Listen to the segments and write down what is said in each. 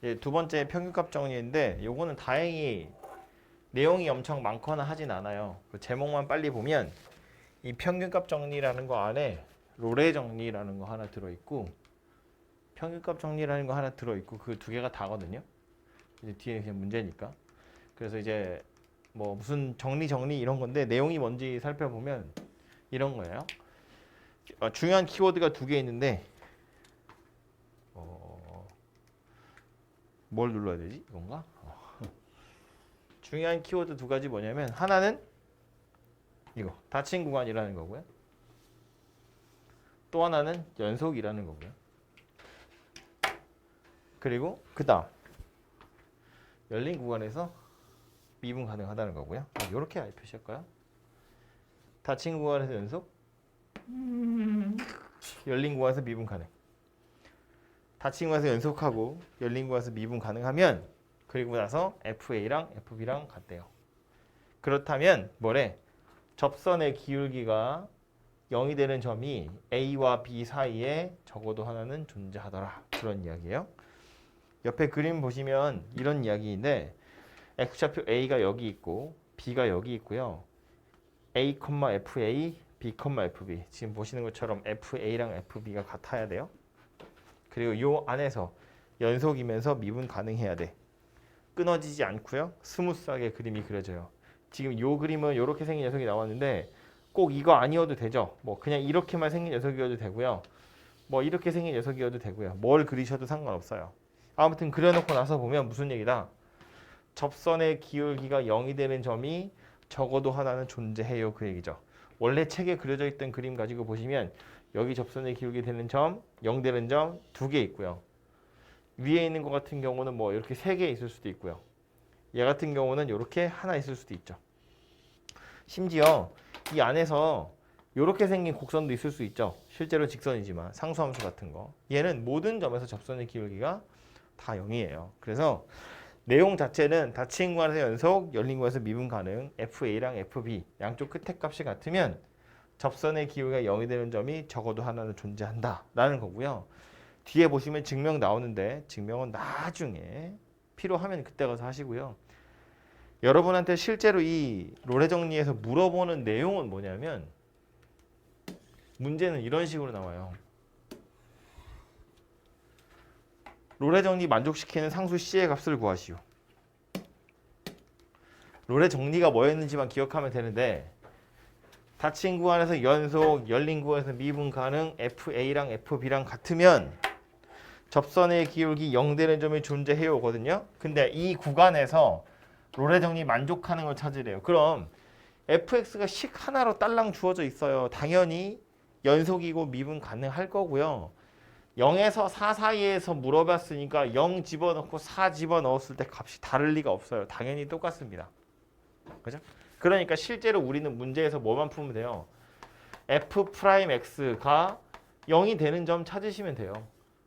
예, 두 번째 평균값 정리인데 요거는 다행히 내용이 엄청 많거나 하진 않아요. 그 제목만 빨리 보면 이 평균값 정리라는 거 안에 로레 정리라는 거 하나 들어있고 평균값 정리라는 거 하나 들어있고 그 두 개가 다거든요. 이제 뒤에 그냥 문제니까. 그래서 이제 뭐 무슨 정리 이런 건데 내용이 뭔지 살펴보면 이런 거예요. 중요한 키워드가 두 개 있는데 뭘 눌러야 되지? 이건가? 중요한 키워드 두 가지 뭐냐면 하나는 이거 닫힌 구간이라는 거고요. 또 하나는 연속이라는 거고요. 그리고 그 다음 열린 구간에서 미분 가능하다는 거고요. 이렇게 표시할까요? 닫힌 구간에서 연속, 열린 구간에서 미분 가능. 닫힌 구간에서 연속하고 열린 구간에서 미분 가능하면 그리고 나서 FA랑 FB랑 같대요. 그렇다면 뭐래? 접선의 기울기가 0이 되는 점이 A와 B 사이에 적어도 하나는 존재하더라. 그런 이야기예요. 옆에 그림 보시면 이런 이야기인데 X좌표 A가 여기 있고 B가 여기 있고요. A, FA, B, FB 지금 보시는 것처럼 FA랑 FB가 같아야 돼요. 그리고 이 안에서 연속이면서 미분 가능해야 돼. 끊어지지 않고요. 스무스하게 그림이 그려져요. 지금 이 그림은 이렇게 생긴 녀석이 나왔는데 꼭 이거 아니어도 되죠. 뭐 그냥 이렇게만 생긴 녀석이어도 되고요. 뭐 이렇게 생긴 녀석이어도 되고요. 뭘 그리셔도 상관없어요. 아무튼 그려놓고 나서 보면 무슨 얘기다. 접선의 기울기가 0이 되는 점이 적어도 하나는 존재해요. 그 얘기죠. 원래 책에 그려져 있던 그림 가지고 보시면 여기 접선의 기울기 되는 점, 0 되는 점 두 개 있고요. 위에 있는 것 같은 경우는 뭐 이렇게 세 개 있을 수도 있고요. 얘 같은 경우는 이렇게 하나 있을 수도 있죠. 심지어 이 안에서 이렇게 생긴 곡선도 있을 수 있죠. 실제로 직선이지만 상수함수 같은 거. 얘는 모든 점에서 접선의 기울기가 다 0이에요. 그래서 내용 자체는 닫힌 구간에서 연속, 열린 구간에서 미분 가능, FA랑 FB 양쪽 끝에 값이 같으면 접선의 기울기가 0이 되는 점이 적어도 하나는 존재한다 라는 거고요. 뒤에 보시면 증명 나오는데 증명은 나중에 필요하면 그때 가서 하시고요. 여러분한테 실제로 이 로레 정리에서 물어보는 내용은 뭐냐면 문제는 이런 식으로 나와요. 로레 정리 만족시키는 상수 C의 값을 구하시오. 로레 정리가 뭐였는지만 기억하면 되는데 닫힌 구간에서 연속, 열린 구간에서 미분 가능, FA랑 FB랑 같으면 접선의 기울기 0 되는 점이 존재해오거든요. 근데 이 구간에서 로레 정리 만족하는 걸 찾으래요. 그럼 fx가 식 하나로 딸랑 주어져 있어요. 당연히 연속이고 미분 가능할 거고요. 0에서 4 사이에서 물어봤으니까 0 집어넣고 4 집어넣었을 때 값이 다를 리가 없어요. 당연히 똑같습니다. 그죠? 그러니까 실제로 우리는 문제에서 뭐만 풀면 돼요? f'x가 0이 되는 점 찾으시면 돼요.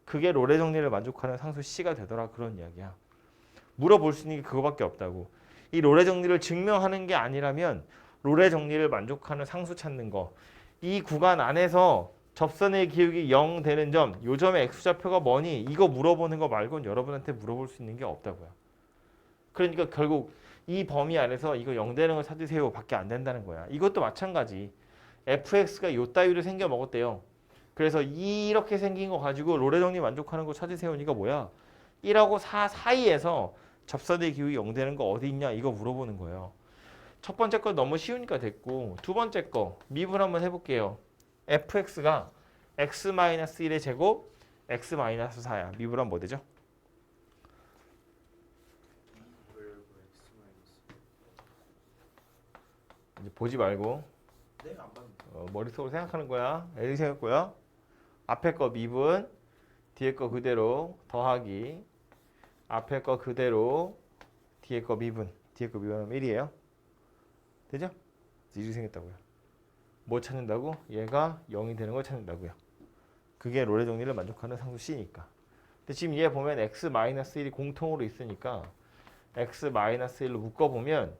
그게 로레 정리를 만족하는 상수 C가 되더라. 그런 이야기야. 물어볼 수 있는 게 그거밖에 없다고. 이 로레 정리를 증명하는 게 아니라면 로레 정리를 만족하는 상수 찾는 거. 이 구간 안에서 접선의 기울기 0 되는 점, 요 점의 x좌표가 뭐니? 이거 물어보는 거 말고는 여러분한테 물어볼 수 있는 게 없다고요. 그러니까 결국 이 범위 안에서 이거 0 되는 걸 찾으세요 밖에 안 된다는 거야. 이것도 마찬가지. fx가 요 따위로 생겨 먹었대요. 그래서 이렇게 생긴 거 가지고 로레 정리 만족하는 거 찾으세요. 이거 뭐야? 1하고 4 사이에서 접선의 기울기 0 되는 거 어디 있냐? 이거 물어보는 거예요. 첫 번째 거 너무 쉬우니까 됐고 두 번째 거 미분 한번 해볼게요. fx가 x-1의 제곱 x-4야. 미분하면 뭐 되죠? 이제 보지 말고 머릿속으로 생각하는 거야. 애들 생각고요. 앞에 거 미분, 뒤에 거 그대로 더하기, 앞에 거 그대로 뒤에 거 미분, 뒤에 거 미분하면 1이에요. 되죠? 이렇게 생겼다고요. 뭐 찾는다고? 얘가 0이 되는 걸 찾는다고요. 그게 로레 정리를 만족하는 상수 C니까. 근데 지금 얘 보면 x-1이 공통으로 있으니까 x-1로 묶어보면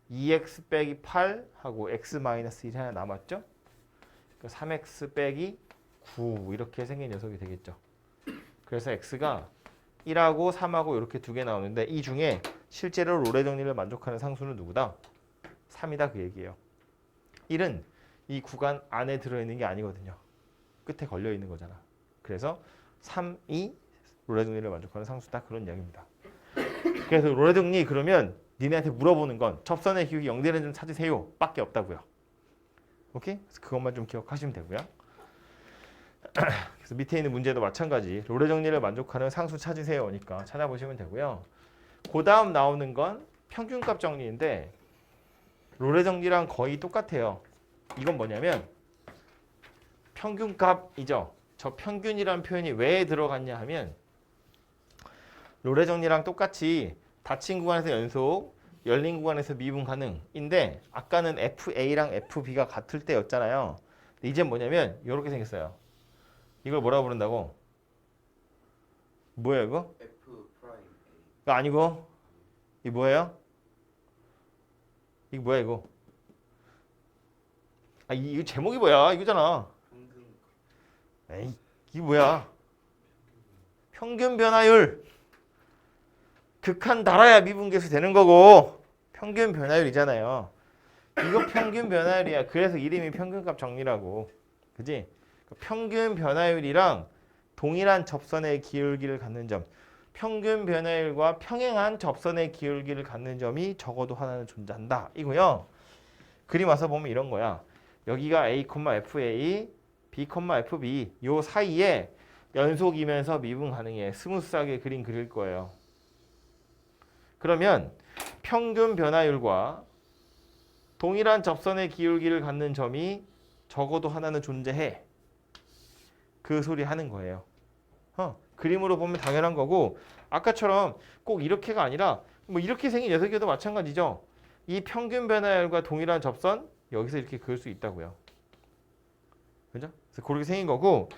2x 빼기 8 하고 x-1이 하나 남았죠? 그러니까 3x 빼기 9 이렇게 생긴 녀석이 되겠죠. 그래서 x가 1하고 3하고 이렇게 두 개 나오는데 이 중에 실제로 롤의 정리를 만족하는 상수는 누구다? 3이다 그 얘기예요. 1은 이 구간 안에 들어있는 게 아니거든요. 끝에 걸려 있는 거잖아. 그래서 3이 롤의 정리를 만족하는 상수다 그런 이야기입니다. 그래서 롤의 정리 그러면 니네한테 물어보는 건 접선의 기울기 0되는 점 찾으세요 밖에 없다고요. 오케이? 그래서 그것만 좀 기억하시면 되고요. 그래서 밑에 있는 문제도 마찬가지. 롤의 정리를 만족하는 상수 찾으세요니까 찾아보시면 되고요. 그 다음 나오는 건 평균값 정리인데 롤의 정리랑 거의 똑같아요. 이건 뭐냐면 평균값이죠. 저 평균이라는 표현이 왜 들어갔냐 하면 롤의 정리랑 똑같이 닫힌 구간에서 연속, 열린 구간에서 미분 가능인데 아까는 FA랑 FB가 같을 때였잖아요. 근데 이제 뭐냐면 이렇게 생겼어요. 이걸 뭐라고 부른다고? 뭐예요 이거? F 프라임 A. 이거 아니고 이게 뭐예요? 이게 뭐야 이거? 아 이거 제목이 뭐야? 이거잖아. 평균. 에이 이게 뭐야? 평균 변화율. 극한 달아야 미분계수 되는 거고 평균 변화율이잖아요. 이거 평균 변화율이야. 그래서 이름이 평균값 정리라고. 그지? 평균 변화율이랑 동일한 접선의 기울기를 갖는 점. 평균 변화율과 평행한 접선의 기울기를 갖는 점이 적어도 하나는 존재한다. 이고요. 그림 와서 보면 이런 거야. 여기가 A, FA, B, FB 요 사이에 연속이면서 미분 가능해. 스무스하게 그림 그릴 거예요. 그러면 평균 변화율과 동일한 접선의 기울기를 갖는 점이 적어도 하나는 존재해. 그 소리 하는 거예요. 그림으로 보면 당연한 거고 아까처럼 꼭 이렇게가 아니라 뭐 이렇게 생긴 녀석이어도 마찬가지죠. 이 평균 변화율과 동일한 접선 여기서 이렇게 그을 수 있다고요. 그죠? 그래서 그렇게 생긴 거고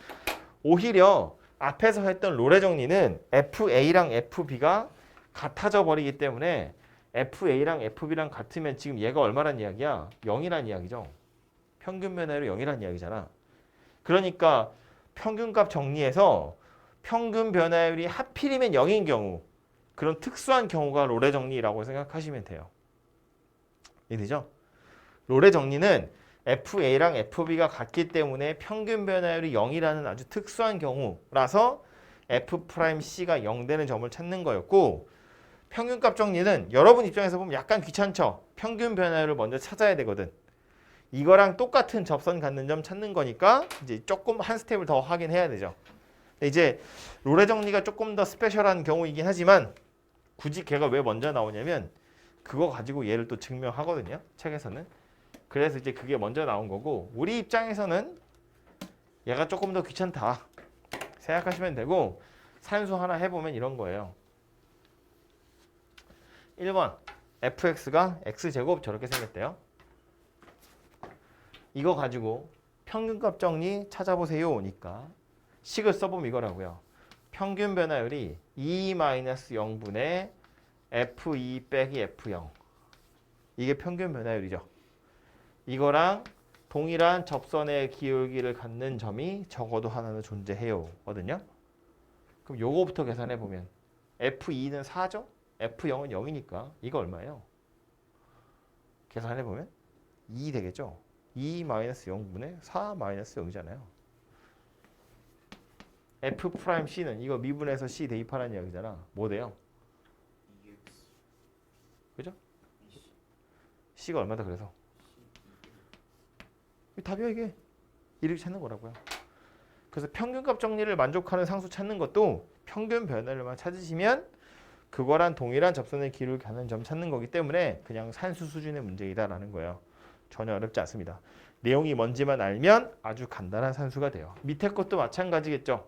오히려 앞에서 했던 롤의 정리는 FA랑 FB가 같아져 버리기 때문에 FA랑 FB랑 같으면 지금 얘가 얼마란 이야기야? 0이란 이야기죠. 평균 변화율이 0이란 이야기잖아. 그러니까 평균값 정리해서 평균 변화율이 하필이면 0인 경우 그런 특수한 경우가 롤의 정리라고 생각하시면 돼요. 이해되죠? 롤의 정리는 FA랑 FB가 같기 때문에 평균 변화율이 0이라는 아주 특수한 경우라서 F'C가 0 되는 점을 찾는 거였고 평균값 정리는 여러분 입장에서 보면 약간 귀찮죠? 평균 변화율을 먼저 찾아야 되거든. 이거랑 똑같은 접선 갖는 점 찾는 거니까 이제 조금 한 스텝을 더 하긴 해야 되죠. 근데 이제 롤의 정리가 조금 더 스페셜한 경우이긴 하지만 굳이 걔가 왜 먼저 나오냐면 그거 가지고 얘를 또 증명하거든요. 책에서는. 그래서 이제 그게 먼저 나온 거고 우리 입장에서는 얘가 조금 더 귀찮다 생각하시면 되고 산수 하나 해보면 이런 거예요. 1번 fx가 x제곱 저렇게 생겼대요. 이거 가지고 평균값 정리 찾아보세요니까 식을 써보면 이거라고요. 평균 변화율이 2-0분의 f2 빼기 f0 이게 평균 변화율이죠. 이거랑 동일한 접선의 기울기를 갖는 점이 적어도 하나는 존재해요 거든요. 그럼 요거부터 계산해 보면 f2는 4죠? f0은 0이니까 이거 얼마예요? 계산해 보면 2 되겠죠? 2-0분의 4-0이잖아요. F'C는 이거 미분해서 C 대입하라는 이야기잖아. 뭐 돼요? EX. 그죠? C가 얼마다 그래서? 답이야 이게. 이렇게 찾는 거라고요. 그래서 평균값 정리를 만족하는 상수 찾는 것도 평균 변화율만 찾으시면 그거랑 동일한 접선의 길을 가는 점 찾는 거기 때문에 그냥 산수 수준의 문제이다라는 거예요. 전혀 어렵지 않습니다. 내용이 뭔지만 알면 아주 간단한 산수가 돼요. 밑에 것도 마찬가지겠죠.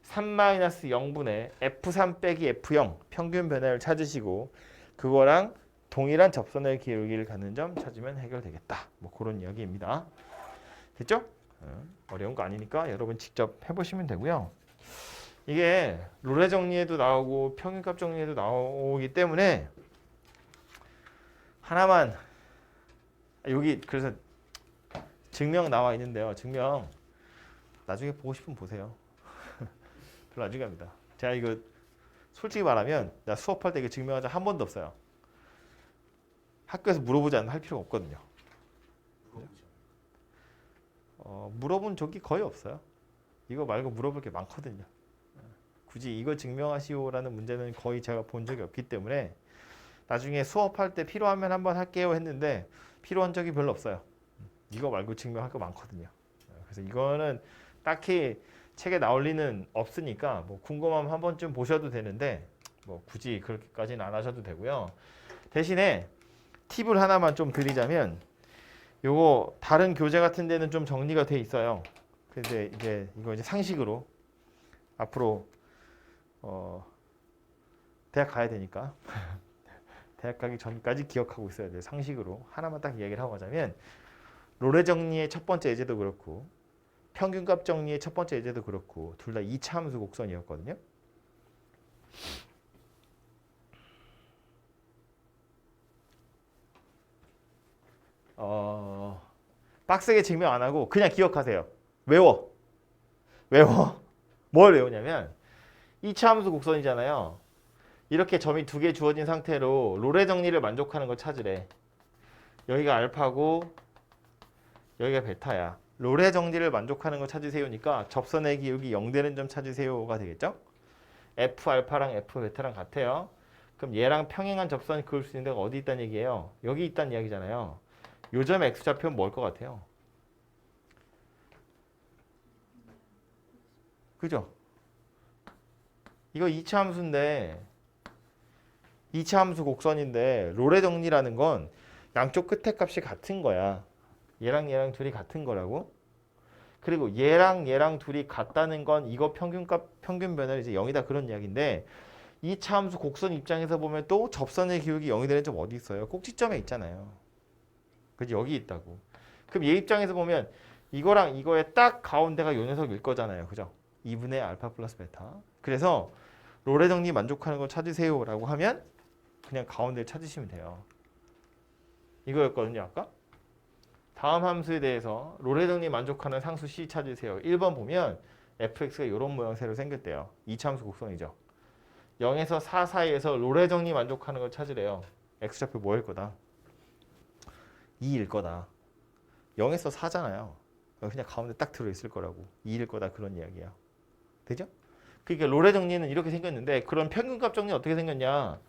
3-0분의 F3 빼기 F0 평균 변화율 찾으시고 그거랑 동일한 접선의 기울기를 갖는 점 찾으면 해결되겠다. 뭐 그런 이야기입니다. 됐죠? 어려운 거 아니니까 여러분 직접 해보시면 되고요. 이게 롤의 정리에도 나오고 평균값 정리에도 나오기 때문에 하나만 여기 그래서 증명 나와 있는데요. 증명 나중에 보고 싶으면 보세요. 별로 안 중요합니다. 제가 이거 솔직히 말하면 나 수업할 때 이거 증명한 적 한 번도 없어요. 학교에서 물어보지 않으면 할 필요가 없거든요. 물어보죠. 물어본 적이 거의 없어요. 이거 말고 물어볼 게 많거든요. 굳이 이거 증명하시오라는 문제는 거의 제가 본 적이 없기 때문에 나중에 수업할 때 필요하면 한번 할게요 했는데 필요한 적이 별로 없어요. 이거 말고 증명할 거 많거든요. 그래서 이거는 딱히 책에 나올 리는 없으니까 뭐 궁금하면 한 번쯤 보셔도 되는데 뭐 굳이 그렇게까지는 안 하셔도 되고요. 대신에 팁을 하나만 좀 드리자면 요거 다른 교재 같은 데는 좀 정리가 돼 있어요. 근데 이거 이제 상식으로 앞으로 대학 가야 되니까 대학 가기 전까지 기억하고 있어야 돼요. 상식으로 하나만 딱 이야기를 하고 가자면 로레 정리의 첫 번째 예제도 그렇고 평균값 정리의 첫 번째 예제도 그렇고 둘 다 2차 함수 곡선이었거든요. 빡세게 증명 안 하고 그냥 기억하세요. 외워. 뭘 외우냐면 2차 함수 곡선이잖아요. 이렇게 점이 두 개 주어진 상태로 로레 정리를 만족하는 걸 찾으래. 여기가 알파고 여기가 베타야. 로레 정리를 만족하는 걸 찾으세요니까 접선의 기울기 0되는 점 찾으세요가 되겠죠? F 알파랑 F 베타랑 같아요. 그럼 얘랑 평행한 접선이 그을 수 있는 데가 어디 있다는 얘기예요? 여기 있다는 이야기잖아요. 요점 X좌표는 뭘 것 같아요? 그죠? 이거 2차 함수인데 2차 함수 곡선인데 로레 정리라는 건 양쪽 끝에 값이 같은 거야. 얘랑 둘이 같은 거라고. 그리고 얘랑 둘이 같다는 건 이거 평균 변화를 이제 0이다 그런 이야기인데 2차 함수 곡선 입장에서 보면 또 접선의 기울기 0이 되는 점 어디 있어요? 꼭지점에 있잖아요. 그지 여기 있다고. 그럼 얘 입장에서 보면 이거랑 이거의 딱 가운데가 요 녀석일 거잖아요. 그죠? 2분의 알파 플러스 베타. 그래서 로레 정리 만족하는 걸 찾으세요라고 하면 그냥 가운데를 찾으시면 돼요. 이거였거든요, 아까. 다음 함수에 대해서 로레 정리 만족하는 상수 C 찾으세요. 1번 보면 fx가 이런 모양새로 생겼대요. 2차 함수 곡선이죠. 0에서 4 사이에서 로레 정리 만족하는 걸 찾으래요. x좌표 뭐일 거다? 2일 거다. 0에서 4잖아요. 그냥 가운데 딱 들어있을 거라고. 2일 거다 그런 이야기야. 되죠? 그러니까 로레 정리는 이렇게 생겼는데 그런 평균값 정리 어떻게 생겼냐?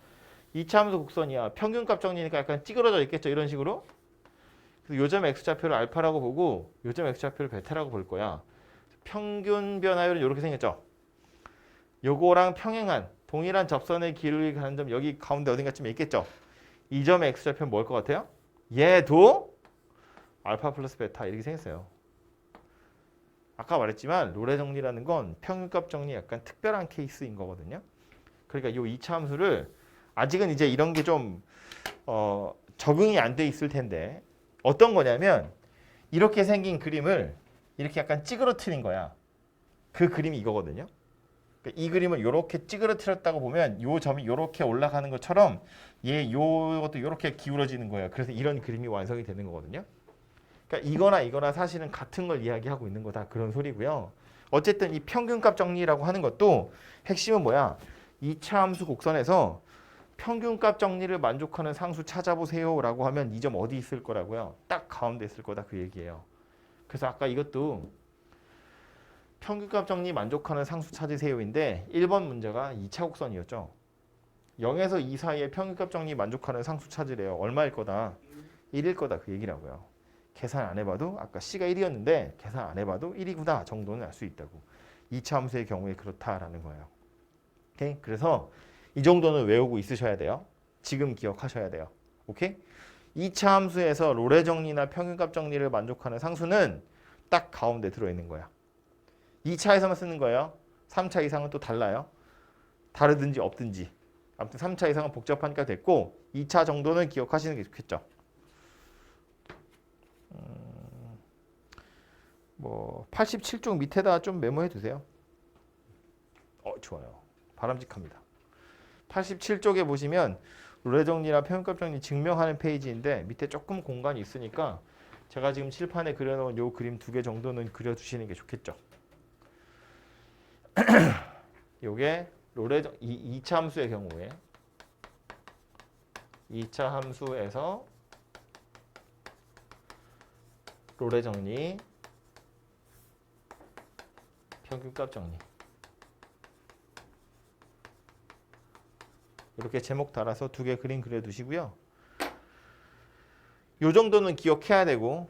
2차 함수 곡선이야. 평균값 정리니까 약간 찌그러져 있겠죠. 이런 식으로. 그래서 요점 x좌표를 알파라고 보고 요점 x좌표를 베타라고 볼 거야. 평균 변화율은 이렇게 생겼죠. 요거랑 평행한 동일한 접선의 길을 가는 점 여기 가운데 어딘가쯤에 있겠죠. 이 점의 x좌표는 뭘 것 같아요? 얘도 알파 플러스 베타 이렇게 생겼어요. 아까 말했지만 로레 정리라는 건 평균값 정리 약간 특별한 케이스인 거거든요. 그러니까 이 2차 함수를 아직은 이제 이런 게 좀 적응이 안 돼 있을 텐데 어떤 거냐면 이렇게 생긴 그림을 이렇게 약간 찌그러뜨린 거야. 그 그림이 이거거든요. 그러니까 이 그림을 이렇게 찌그러뜨렸다고 보면 이 점이 이렇게 올라가는 것처럼 요것도 이렇게 기울어지는 거예요. 그래서 이런 그림이 완성이 되는 거거든요. 그러니까 이거나 사실은 같은 걸 이야기하고 있는 거다 그런 소리고요. 어쨌든 이 평균값 정리라고 하는 것도 핵심은 뭐야? 2차 함수 곡선에서 평균값 정리를 만족하는 상수 찾아보세요라고 하면 이 점 어디 있을 거라고요? 딱 가운데 있을 거다 그 얘기예요. 그래서 아까 이것도 평균값 정리 만족하는 상수 찾으세요인데 1번 문제가 2차 곡선이었죠. 0에서 2 사이에 평균값 정리 만족하는 상수 찾으래요. 얼마일 거다? 1일 거다 그 얘기라고요. 계산 안 해봐도 아까 C가 1이었는데 계산 안 해봐도 1이구나 정도는 알 수 있다고. 2차 함수의 경우에 그렇다라는 거예요. 오케이? 그래서 이 정도는 외우고 있으셔야 돼요. 지금 기억하셔야 돼요. 오케이? 2차 함수에서 로레 정리나 평균값 정리를 만족하는 상수는 딱 가운데 들어있는 거야. 2차에서만 쓰는 거예요. 3차 이상은 또 달라요. 다르든지 없든지. 아무튼 3차 이상은 복잡하니까 됐고 2차 정도는 기억하시는 게 좋겠죠. 뭐 87쪽 밑에다 좀 메모해 두세요. 좋아요. 바람직합니다. 87쪽에 보시면 로레 정리나 평균값 정리 증명하는 페이지인데 밑에 조금 공간이 있으니까 제가 지금 칠판에 그려놓은 요 그림 2개 정도는 그려두시는 게 좋겠죠. 요게 로레정 2차 함수의 경우에 2차 함수에서 로레 정리, 평균값 정리. 이렇게 제목 달아서 두 개 그림 그려두시고요. 요 정도는 기억해야 되고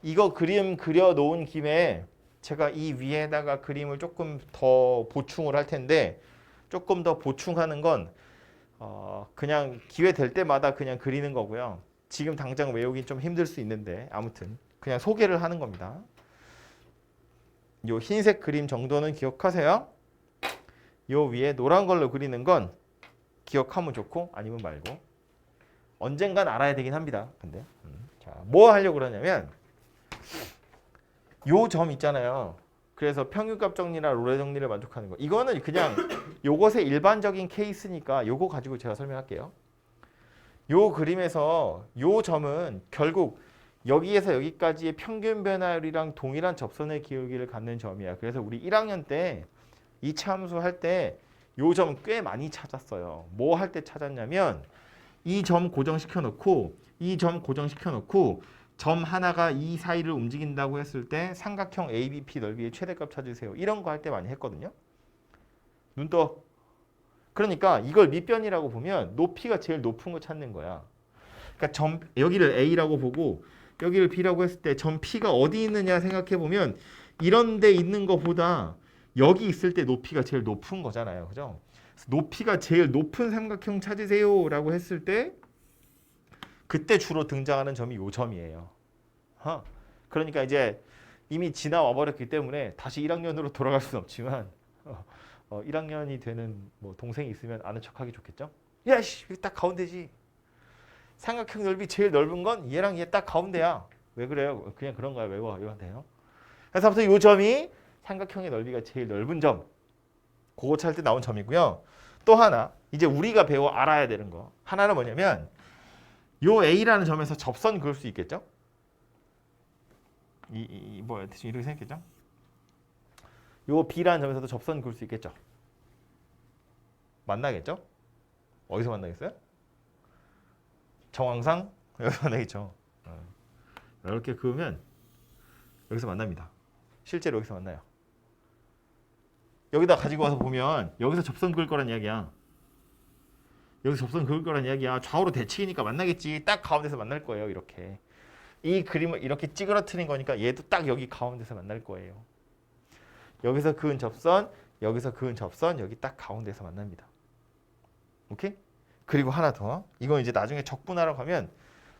이거 그림 그려놓은 김에 제가 이 위에다가 그림을 조금 더 보충을 할 텐데 조금 더 보충하는 건 그냥 기회 될 때마다 그냥 그리는 거고요. 지금 당장 외우긴 좀 힘들 수 있는데 아무튼 그냥 소개를 하는 겁니다. 요 흰색 그림 정도는 기억하세요. 요 위에 노란 걸로 그리는 건 기억하면 좋고 아니면 말고 언젠간 알아야 되긴 합니다. 근데 자, 뭐 하려고 그러냐면 요 점 있잖아요. 그래서 평균값 정리나 로레 정리를 만족하는 거. 이거는 그냥 요것의 일반적인 케이스니까 요거 가지고 제가 설명할게요. 요 그림에서 요 점은 결국 여기에서 여기까지의 평균 변화율이랑 동일한 접선의 기울기를 갖는 점이야. 그래서 우리 1학년 때 2차 함수 할 때 요 점 꽤 많이 찾았어요. 뭐 할 때 찾았냐면 이 점 고정시켜 놓고 이 점 고정시켜 놓고 점 하나가 이 사이를 움직인다고 했을 때 삼각형 ABP 넓이의 최대값 찾으세요. 이런 거 할 때 많이 했거든요. 눈 떠. 그러니까 이걸 밑변이라고 보면 높이가 제일 높은 거 찾는 거야. 그러니까 점 여기를 A라고 보고 여기를 B라고 했을 때 점 P가 어디 있느냐 생각해 보면 이런 데 있는 거보다 여기 있을 때 높이가 제일 높은 거잖아요. 그죠? 높이가 제일 높은 삼각형 찾으세요라고 했을 때 그때 주로 등장하는 점이 요 점이에요. 그러니까 이제 이미 지나와 버렸기 때문에 다시 1학년으로 돌아갈 수는 없지만 1학년이 되는 뭐 동생이 있으면 아는 척하기 좋겠죠? 야, 씨, 딱 가운데지. 삼각형 넓이 제일 넓은 건 얘랑 얘 딱 가운데야. 왜 그래요? 그냥 그런 거야. 외워야 돼요. 그래서부터 요 점이 삼각형의 넓이가 제일 넓은 점. 그거 찾을 때 나온 점이고요. 또 하나, 이제 우리가 배워 알아야 되는 거. 하나는 뭐냐면 요 A라는 점에서 접선 그을 수 있겠죠? 뭐야, 대충 이렇게 생겼겠죠? 요 B라는 점에서도 접선 그을 수 있겠죠? 만나겠죠? 어디서 만나겠어요? 정황상 여기서 만나겠죠. 이렇게 그으면 여기서 만납니다. 실제로 여기서 만나요. 여기다 가지고 와서 보면 여기서 접선 그을 거란 이야기야. 여기서 접선 그을 거란 이야기야. 좌우로 대칭이니까 만나겠지. 딱 가운데서 만날 거예요. 이렇게. 이 그림을 이렇게 찌그러뜨린 거니까 얘도 딱 여기 가운데서 만날 거예요. 여기서 그은 접선, 여기서 그은 접선, 여기 딱 가운데서 만납니다. 오케이? 그리고 하나 더. 이건 이제 나중에 적분하러 가면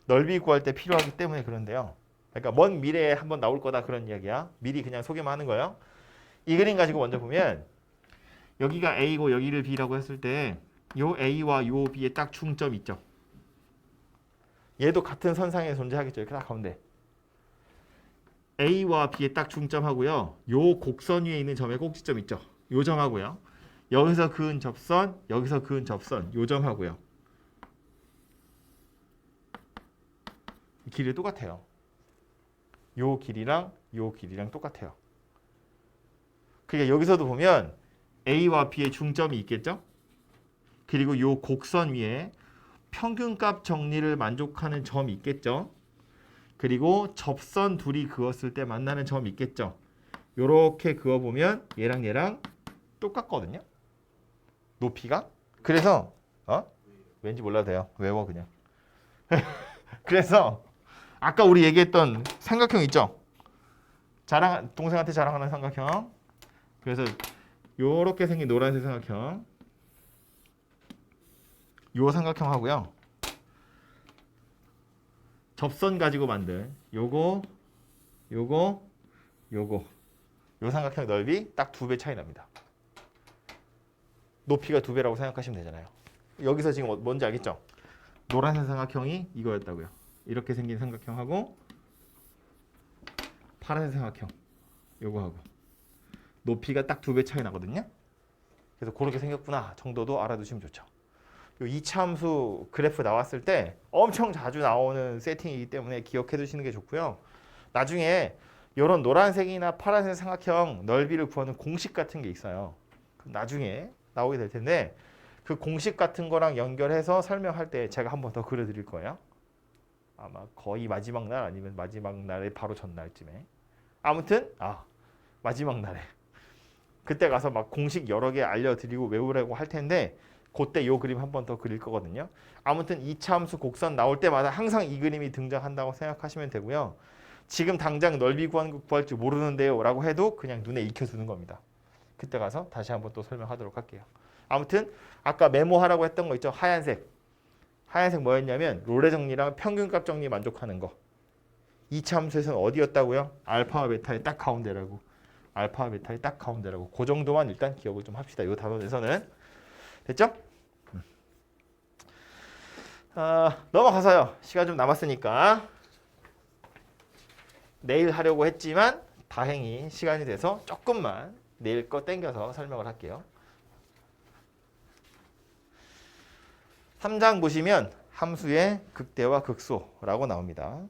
넓이 구할 때 필요하기 때문에 그런데요. 그러니까 먼 미래에 한번 나올 거다 그런 이야기야. 미리 그냥 소개만 하는 거예요. 이 그림 가지고 먼저 보면 여기가 A고 여기를 B라고 했을 때 요 A와 요 B의 딱 중점 있죠. 얘도 같은 선상에 존재하겠죠. 이렇게 딱 가운데. A와 B의 딱 중점하고요. 요 곡선 위에 있는 점의 꼭지점 있죠. 요 점하고요. 여기서 그은 접선, 여기서 그은 접선, 요 점하고요. 이 길이 똑같아요. 요 길이랑 똑같아요. 그러니까 여기서도 보면 A와 B의 중점이 있겠죠? 그리고 요 곡선 위에 평균값 정리를 만족하는 점이 있겠죠? 그리고 접선 둘이 그었을 때 만나는 점이 있겠죠? 요렇게 그어보면 얘랑 얘랑 똑같거든요? 높이가? 그래서 왠지 몰라도 돼요. 외워 그냥. 그래서 아까 우리 얘기했던 삼각형 있죠? 동생한테 자랑하는 삼각형. 그래서 요렇게 생긴 노란색 삼각형. 요 삼각형 하고요. 접선 가지고 만든 요거 요 삼각형 넓이 딱 2배 차이 납니다. 높이가 2배라고 생각하시면 되잖아요. 여기서 지금 뭔지 알겠죠? 노란색 삼각형이 이거였다고요. 이렇게 생긴 삼각형하고 파란색 삼각형 요거하고 높이가 딱 2배 차이 나거든요. 그래서 그렇게 생겼구나 정도도 알아두시면 좋죠. 요 2차 함수 그래프 나왔을 때 엄청 자주 나오는 세팅이기 때문에 기억해 두시는 게 좋고요. 나중에 이런 노란색이나 파란색 삼각형 넓이를 구하는 공식 같은 게 있어요. 나중에 나오게 될 텐데 그 공식 같은 거랑 연결해서 설명할 때 제가 한 번 더 그려드릴 거예요. 아마 거의 마지막 날 아니면 마지막 날의 바로 전날쯤에. 아무튼 마지막 날에 그때 가서 막 공식 여러 개 알려드리고 외우라고 할 텐데 그때 요 그림 한 번 더 그릴 거거든요. 아무튼 2차 함수 곡선 나올 때마다 항상 이 그림이 등장한다고 생각하시면 되고요. 지금 당장 넓이 구하는 거 구할 줄 모르는데요 라고 해도 그냥 눈에 익혀두는 겁니다. 그때 가서 다시 한번 또 설명하도록 할게요. 아무튼 아까 메모하라고 했던 거 있죠. 하얀색 뭐였냐면 롤의 정리랑 평균값 정리 만족하는 거. 2차 함수에서는 어디였다고요? 알파와 베타의 딱 가운데라고. 알파와 베타의 딱 가운데라고. 그 정도만 일단 기억을 좀 합시다. 이 단원에서는. 됐죠? 넘어가서요. 시간 좀 남았으니까 내일 하려고 했지만 다행히 시간이 돼서 조금만 내일 거 땡겨서 설명을 할게요. 3장 보시면 함수의 극대와 극소라고 나옵니다.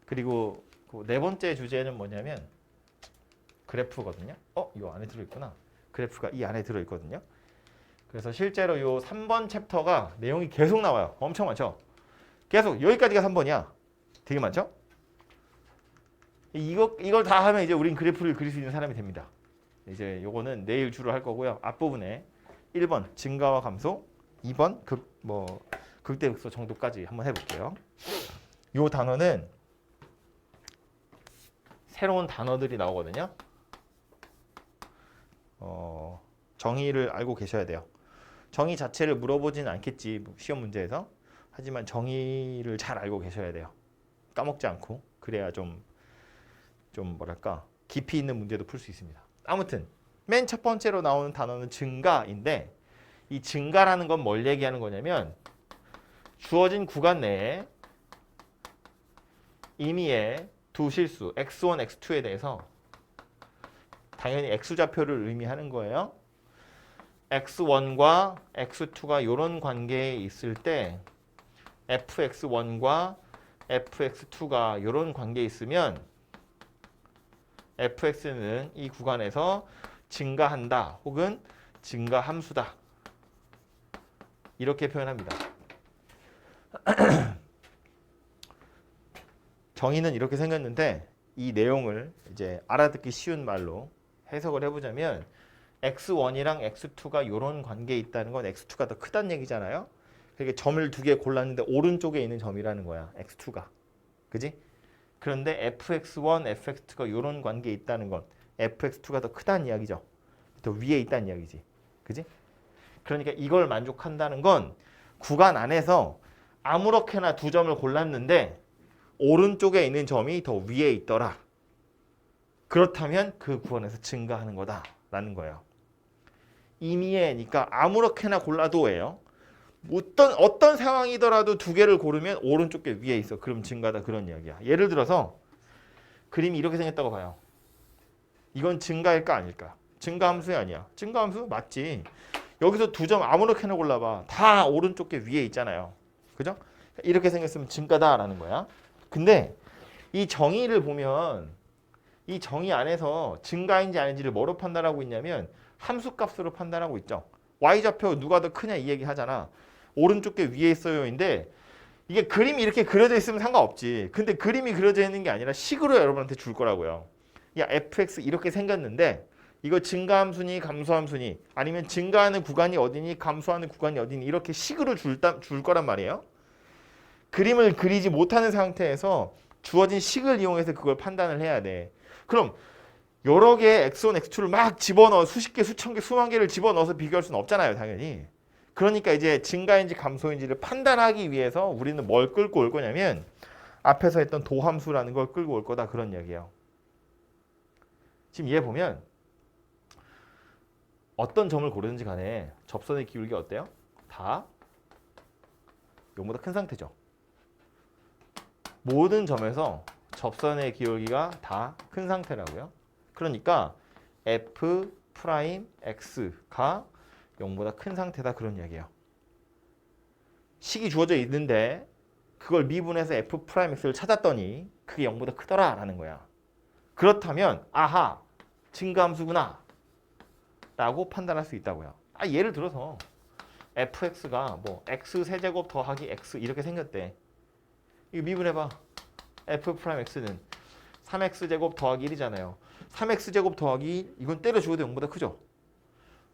그리고 그 네 번째 주제는 뭐냐면 그래프거든요. 이 안에 들어있구나. 그래프가 이 안에 들어있거든요. 그래서 실제로 요 3번 챕터가 내용이 계속 나와요. 엄청 많죠? 계속 여기까지가 3번이야. 되게 많죠? 이걸 다 하면 이제 우린 그래프를 그릴 수 있는 사람이 됩니다. 이제 요거는 내일 주로 할 거고요. 앞부분에 1번 증가와 감소, 2번 극대 극소 정도까지 한번 해볼게요. 요 단어는 새로운 단어들이 나오거든요. 정의를 알고 계셔야 돼요. 정의 자체를 물어보진 않겠지 시험 문제에서. 하지만 정의를 잘 알고 계셔야 돼요. 까먹지 않고. 그래야 좀 뭐랄까 깊이 있는 문제도 풀 수 있습니다. 아무튼 맨 첫 번째로 나오는 단어는 증가인데 이 증가라는 건 뭘 얘기하는 거냐면 주어진 구간 내에 임의의 두 실수 x1, x2에 대해서 당연히 x좌표를 의미하는 거예요. x1과 x2가 이런 관계에 있을 때 fx1과 fx2가 이런 관계에 있으면 fx는 이 구간에서 증가한다 혹은 증가함수다 이렇게 표현합니다. 정의는 이렇게 생겼는데 이 내용을 이제 알아듣기 쉬운 말로 해석을 해보자면 x1이랑 x2가 이런 관계에 있다는 건 x2가 더 크다는 얘기잖아요. 그러니까 점을 두 개 골랐는데 오른쪽에 있는 점이라는 거야. x2가. 그지? 그런데 fx1, fx2가 이런 관계에 있다는 건 fx2가 더 크다는 이야기죠. 더 위에 있다는 이야기지. 그지? 그러니까 이걸 만족한다는 건 구간 안에서 아무렇게나 두 점을 골랐는데 오른쪽에 있는 점이 더 위에 있더라. 그렇다면 그 구간에서 증가하는 거다라는 거예요. 임의의니까 아무렇게나 골라도예요. 어떤 상황이더라도 두 개를 고르면 오른쪽 게 위에 있어. 그럼 증가다 그런 이야기야. 예를 들어서 그림이 이렇게 생겼다고 봐요. 이건 증가일까 아닐까? 증가함수야 아니야? 증가함수 맞지. 여기서 두 점 아무렇게나 골라봐. 다 오른쪽 게 위에 있잖아요. 그죠? 이렇게 생겼으면 증가다라는 거야. 근데 이 정의를 보면 이 정의 안에서 증가인지 아닌지를 뭐로 판단하고 있냐면 함수값으로 판단하고 있죠. y좌표 누가 더 크냐 이 얘기 하잖아. 오른쪽 게 위에 있어요인데 이게 그림이 이렇게 그려져 있으면 상관없지. 근데 그림이 그려져 있는 게 아니라 식으로 여러분한테 줄 거라고요. 야 fx 이렇게 생겼는데 이거 증가함수니 감소함수니 아니면 증가하는 구간이 어디니 감소하는 구간이 어디니 이렇게 식으로 줄 거란 말이에요. 그림을 그리지 못하는 상태에서 주어진 식을 이용해서 그걸 판단을 해야 돼. 그럼 여러 개의 x1, x2를 막 집어넣어 수십 개, 수천 개, 수만 개를 집어넣어서 비교할 수는 없잖아요, 당연히. 그러니까 이제 증가인지 감소인지를 판단하기 위해서 우리는 뭘 끌고 올 거냐면 앞에서 했던 도함수라는 걸 끌고 올 거다 그런 이야기예요. 지금 얘 보면 어떤 점을 고르든지 간에 접선의 기울기 어때요? 다 0보다 큰 상태죠. 모든 점에서 접선의 기울기가 다 큰 상태라고요. 그러니까 f 프라임 x가 0보다 큰 상태다 그런 이야기예요. 식이 주어져 있는데 그걸 미분해서 f 프라임 x를 찾았더니 그게 0보다 크더라라는 거야. 그렇다면 아하 증가함수구나 라고 판단할 수 있다고요. 예를 들어서 fx가 뭐 x 세제곱 더하기 x 이렇게 생겼대. 이거 미분해봐. f 프라임 x는 3x 제곱 더하기 1이잖아요. 3x 제곱 더하기 이건 때려 주어도 0보다 크죠?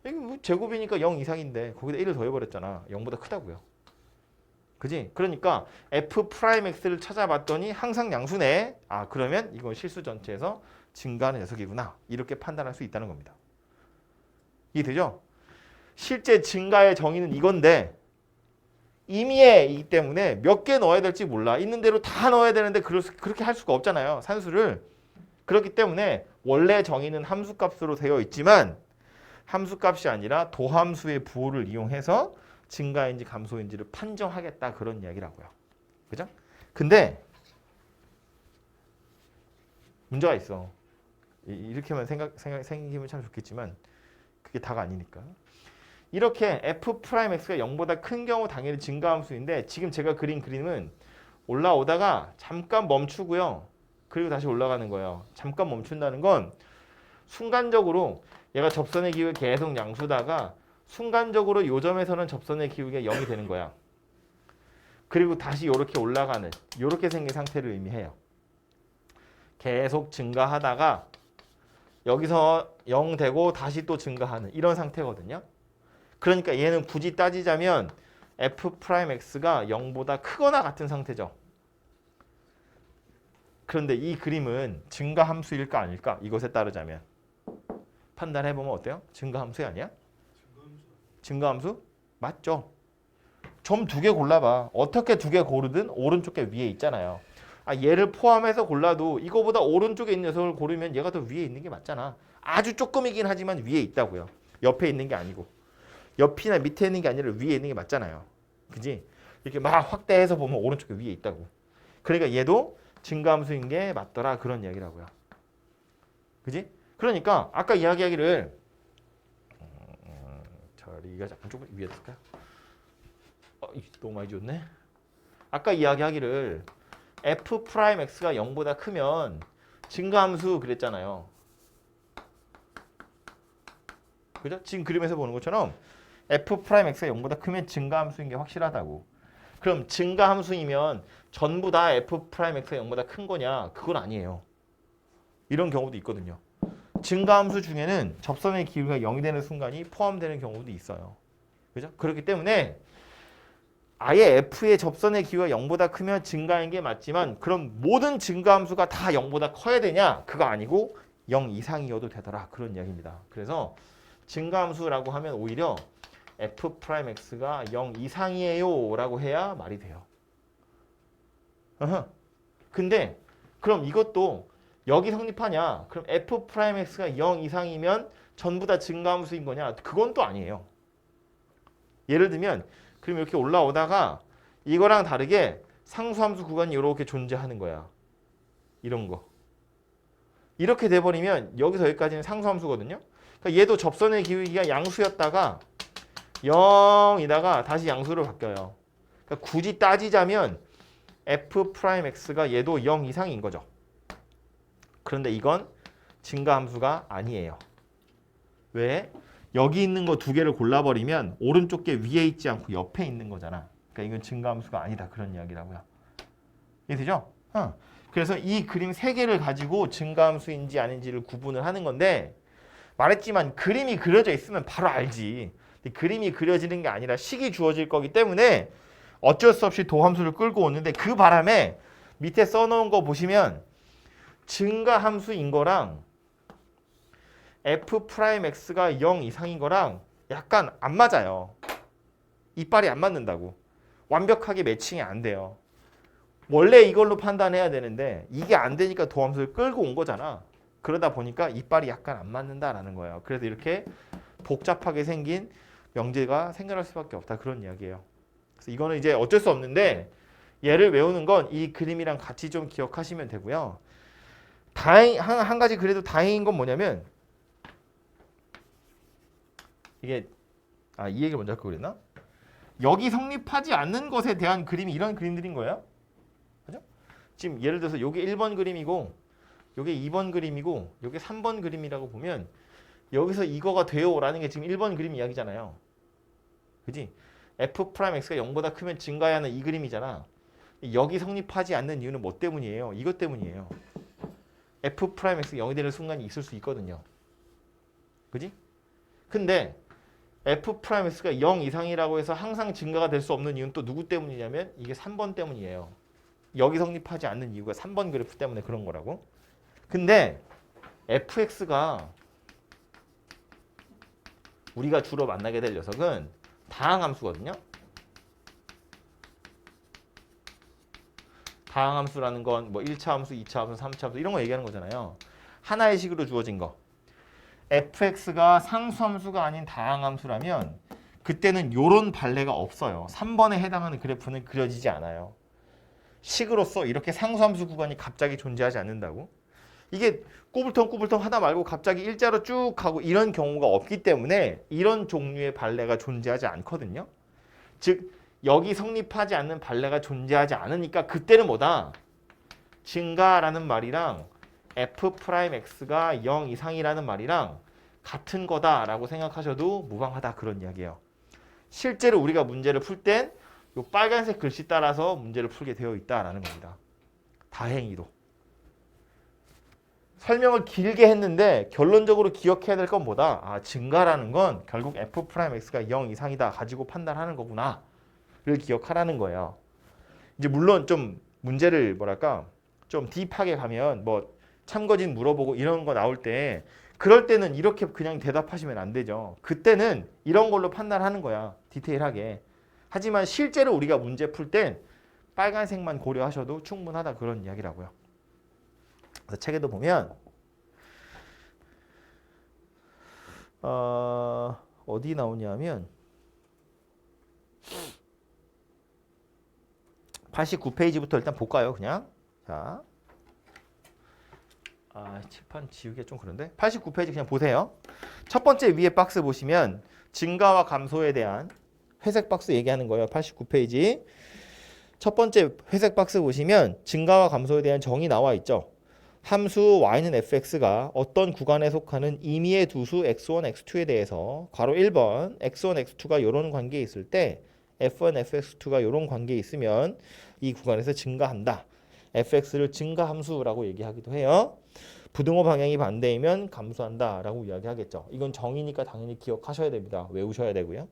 이게 뭐 제곱이니까 0 이상인데 거기다 1을 더해버렸잖아. 0보다 크다고요. 그지? 그러니까 f 프라임 x를 찾아봤더니 항상 양수네. 그러면 이건 실수 전체에서 증가하는 녀석이구나. 이렇게 판단할 수 있다는 겁니다. 이해되죠? 실제 증가의 정의는 이건데 임의이기 때문에 몇 개 넣어야 될지 몰라. 있는 대로 다 넣어야 되는데 그렇게 할 수가 없잖아요. 산수를. 그렇기 때문에 원래 정의는 함수값으로 되어 있지만 함수값이 아니라 도함수의 부호를 이용해서 증가인지 감소인지를 판정하겠다 그런 이야기라고요. 그죠? 근데 문제가 있어. 이렇게만 생기면 참 좋겠지만 그게 다가 아니니까. 이렇게 f 프라임 x가 0보다 큰 경우 당연히 증가함수인데 지금 제가 그린 그림은 올라오다가 잠깐 멈추고요. 그리고 다시 올라가는 거예요. 잠깐 멈춘다는 건 순간적으로 얘가 접선의 기울기 계속 양수다가 순간적으로 요 점에서는 접선의 기울기가 0이 되는 거야. 그리고 다시 이렇게 올라가는 이렇게 생긴 상태를 의미해요. 계속 증가하다가 여기서 0 되고 다시 또 증가하는 이런 상태거든요. 그러니까 얘는 굳이 따지자면 f 프라임 x가 0보다 크거나 같은 상태죠. 그런데 이 그림은 증가함수일까 아닐까? 이것에 따르자면 판단해보면 어때요? 증가함수 아니야? 증가함수? 맞죠? 점 2개 골라봐. 어떻게 2개 고르든 오른쪽 게 위에 있잖아요. 얘를 포함해서 골라도 이거보다 오른쪽에 있는 녀석을 고르면 얘가 더 위에 있는 게 맞잖아. 아주 조금이긴 하지만 위에 있다고요. 옆에 있는 게 아니고. 옆이나 밑에 있는 게 아니라 위에 있는 게 맞잖아요. 그지? 이렇게 막 확대해서 보면 오른쪽에 위에 있다고. 그러니까 얘도 증가함수인 게 맞더라 그런 이야기라고요. 그지? 그러니까 아까 이야기하기를 자리가 약간 조금 위에 쓸까요? 너무 많이 줬네. 아까 이야기하기를 f 프라임 x가 0보다 크면 증가함수 그랬잖아요. 그죠? 지금 그림에서 보는 것처럼 f 프라임 x가 0보다 크면 증가함수인 게 확실하다고. 그럼 증가함수이면 전부 다 f 프라임 x가 0보다 큰 거냐? 그건 아니에요. 이런 경우도 있거든요. 증가함수 중에는 접선의 기울기가 0이 되는 순간이 포함되는 경우도 있어요. 그죠? 그렇기 때문에 아예 f의 접선의 기울기가 0보다 크면 증가인 게 맞지만 그럼 모든 증가함수가 다 0보다 커야 되냐? 그거 아니고 0 이상이어도 되더라. 그런 이야기입니다. 그래서 증가함수라고 하면 오히려 f 프라임 x가 0 이상이에요 라고 해야 말이 돼요. 근데 그럼 이것도 여기 성립하냐? 그럼 f 프라임 x가 0 이상이면 전부 다 증가함수인 거냐? 그건 또 아니에요. 예를 들면 그럼 이렇게 올라오다가 이거랑 다르게 상수함수 구간이 이렇게 존재하는 거야. 이런 거. 이렇게 돼버리면 여기서 여기까지는 상수함수거든요. 그러니까 얘도 접선의 기울기가 양수였다가 0이다가 다시 양수로 바뀌어요. 그러니까 굳이 따지자면 f 프라임 x가 얘도 0 이상인 거죠. 그런데 이건 증가함수가 아니에요. 왜? 여기 있는 거 2개를 골라버리면 오른쪽 게 위에 있지 않고 옆에 있는 거잖아. 그러니까 이건 증가함수가 아니다. 그런 이야기라고요. 이해되죠? 그래서 이 그림 3개를 가지고 증가함수인지 아닌지를 구분을 하는 건데 말했지만 그림이 그려져 있으면 바로 알지. 근데 그림이 그려지는 게 아니라 식이 주어질 거기 때문에 어쩔 수 없이 도함수를 끌고 오는데 그 바람에 밑에 써놓은 거 보시면 증가함수인 거랑 f 프라임 x가 0 이상인 거랑 약간 안 맞아요. 이빨이 안 맞는다고. 완벽하게 매칭이 안 돼요. 원래 이걸로 판단해야 되는데 이게 안 되니까 도함수를 끌고 온 거잖아. 그러다 보니까 이빨이 약간 안 맞는다라는 거예요. 그래서 이렇게 복잡하게 생긴 명제가 생겨날 수밖에 없다. 그런 이야기예요. 그래서 이거는 이제 어쩔 수 없는데 얘를 외우는 건 이 그림이랑 같이 좀 기억하시면 되고요. 한 가지 그래도 다행인 건 뭐냐면 이게 이 얘기를 먼저 할 걸 그랬나? 여기 성립하지 않는 것에 대한 그림이 이런 그림들인 거예요. 그죠? 지금 예를 들어서 요게 1번 그림이고 요게 2번 그림이고 요게 3번 그림이라고 보면 여기서 이거가 돼요라는 게 지금 1번 그림 이야기잖아요. 그지? f'x가 0보다 크면 증가해야 하는 이 그림이잖아. 여기 성립하지 않는 이유는 뭐 때문이에요? 이것 때문이에요. f'x가 0이 되는 순간이 있을 수 있거든요. 그지? 근데 f'x가 0 이상이라고 해서 항상 증가가 될 수 없는 이유는 또 누구 때문이냐면 이게 3번 때문이에요. 여기 성립하지 않는 이유가 3번 그래프 때문에 그런 거라고. 근데 fx가 우리가 주로 만나게 될 녀석은 다항함수거든요. 다항함수라는 건 뭐 1차 함수, 2차 함수, 3차 함수 이런 거 얘기하는 거잖아요. 하나의 식으로 주어진 거. fx가 상수함수가 아닌 다항함수라면 그때는 요런 발레가 없어요. 3번에 해당하는 그래프는 그려지지 않아요. 식으로서 이렇게 상수함수 구간이 갑자기 존재하지 않는다고? 이게 꼬불텅꼬불텅 하다 말고 갑자기 일자로 쭉 가고 이런 경우가 없기 때문에 이런 종류의 발레가 존재하지 않거든요. 즉 여기 성립하지 않는 발레가 존재하지 않으니까 그때는 뭐다? 증가라는 말이랑 f'x가 0 이상이라는 말이랑 같은 거다라고 생각하셔도 무방하다 그런 이야기예요. 실제로 우리가 문제를 풀 땐 이 빨간색 글씨 따라서 문제를 풀게 되어 있다라는 겁니다. 다행히도. 설명을 길게 했는데 결론적으로 기억해야 될 건 뭐다? 아, 증가라는 건 결국 f'x가 0 이상이다 가지고 판단하는 거구나 를 기억하라는 거예요. 이제 물론 좀 문제를 뭐랄까 좀 딥하게 가면 뭐 참거진 물어보고 이런 거 나올 때 그럴 때는 이렇게 그냥 대답하시면 안 되죠. 그때는 이런 걸로 판단하는 거야. 디테일하게. 하지만 실제로 우리가 문제 풀 땐 빨간색만 고려하셔도 충분하다 그런 이야기라고요. 그래서 책에도 보면 어디 나오냐면 89페이지부터 일단 볼까요? 그냥. 자, 칠판 지우기가 좀 그런데 89페이지 그냥 보세요. 첫 번째 위에 박스 보시면 증가와 감소에 대한 회색 박스 얘기하는 거예요. 89페이지. 첫 번째 회색 박스 보시면 증가와 감소에 대한 정의 나와 있죠. 함수 y는 fx가 어떤 구간에 속하는 임의의 두수 x1, x2에 대해서 괄호 1번 x1, x2가 이런 관계에 있을 때 f1, fx2가 이런 관계에 있으면 이 구간에서 증가한다. fx를 증가함수라고 얘기하기도 해요. 부등호 방향이 반대이면 감소한다 라고 이야기하겠죠. 이건 정의니까 당연히 기억하셔야 됩니다. 외우셔야 되고요.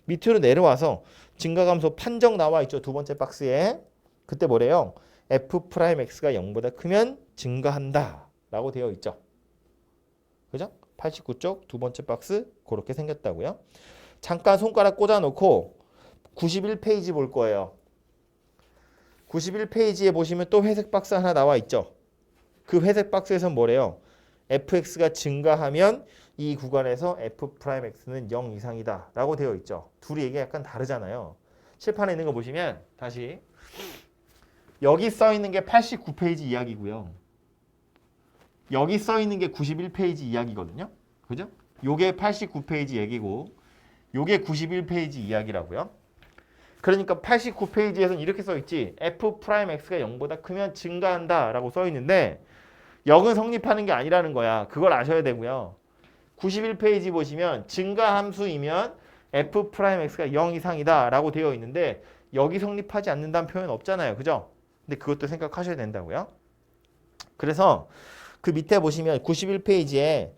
밑으로 내려와서 증가감소 판정 나와 있죠. 두 번째 박스에. 그때 뭐래요? f'x가 0보다 크면 증가한다 라고 되어 있죠. 그죠? 89쪽 두 번째 박스 그렇게 생겼다고요. 잠깐 손가락 꽂아놓고 91페이지 볼 거예요. 91페이지에 보시면 또 회색 박스 하나 나와 있죠. 그 회색 박스에서 뭐래요? fx가 증가하면 이 구간에서 f'x는 0 이상이다 라고 되어 있죠. 둘이 얘기가 약간 다르잖아요. 칠판에 있는 거 보시면 다시 여기 써 있는 게 89페이지 이야기고요. 여기 써 있는 게 91페이지 이야기거든요. 그죠? 요게 89페이지 얘기고 요게 91페이지 이야기라고요. 그러니까 89페이지에서는 이렇게 써 있지. f'x가 0보다 크면 증가한다 라고 써 있는데 0은 성립하는 게 아니라는 거야. 그걸 아셔야 되고요. 91페이지 보시면 증가함수이면 f'x가 0 이상이다 라고 되어 있는데 여기 성립하지 않는다는 표현 없잖아요. 그죠? 근데 그것도 생각하셔야 된다고요. 그래서 그 밑에 보시면 91페이지에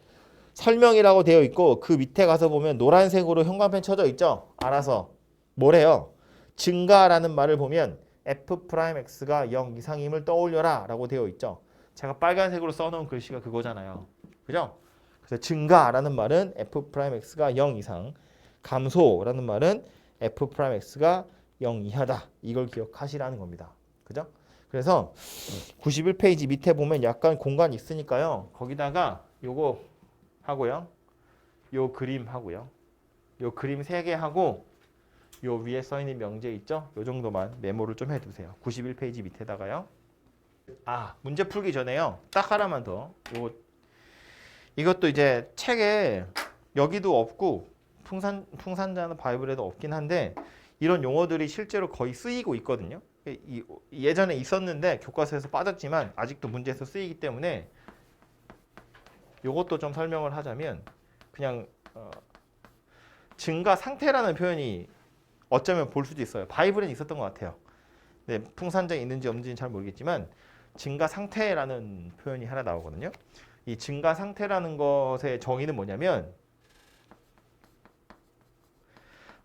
설명이라고 되어 있고 그 밑에 가서 보면 노란색으로 형광펜 쳐져 있죠. 알아서 뭐래요? 증가라는 말을 보면 f'x가 0 이상임을 떠올려라 라고 되어 있죠. 제가 빨간색으로 써놓은 글씨가 그거잖아요. 그죠? 그래서 증가라는 말은 f'x가 0 이상, 감소라는 말은 f'x가 0 이하다. 이걸 기억하시라는 겁니다. 그죠? 그래서 91페이지 밑에 보면 약간 공간이 있으니까요. 거기다가 요거 하고요. 요 그림 하고요. 요 그림 3개 하고 요 위에 써 있는 명제 있죠? 요 정도만 메모를 좀 해두세요. 91페이지 밑에다가요. 문제 풀기 전에요. 딱 하나만 더. 이것도 이제 책에 여기도 없고 풍산자는 바이블에도 없긴 한데 이런 용어들이 실제로 거의 쓰이고 있거든요. 예전에 있었는데 교과서에서 빠졌지만 아직도 문제에서 쓰이기 때문에 요것도 좀 설명을 하자면 그냥 증가 상태라는 표현이 어쩌면 볼 수도 있어요. 바이블엔 있었던 것 같아요. 네, 풍산정에 있는지 없는지는 잘 모르겠지만 증가 상태라는 표현이 하나 나오거든요. 이 증가 상태라는 것의 정의는 뭐냐면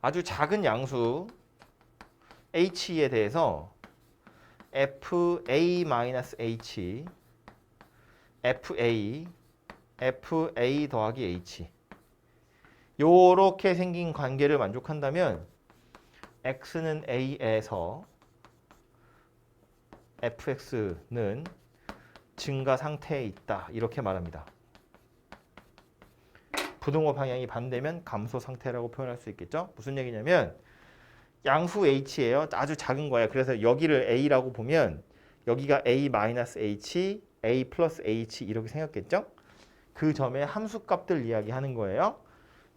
아주 작은 양수 h에 대해서 fa-h, fa 더하기 h 요렇게 생긴 관계를 만족한다면 x는 a에서 fx는 증가 상태에 있다 이렇게 말합니다. 부등호 방향이 반대면 감소 상태라고 표현할 수 있겠죠. 무슨 얘기냐면 양수 h예요. 아주 작은 거예요. 그래서 여기를 a라고 보면 여기가 a-h, a 플러스 h 이렇게 생겼겠죠. 그 점의 함수값들 이야기하는 거예요.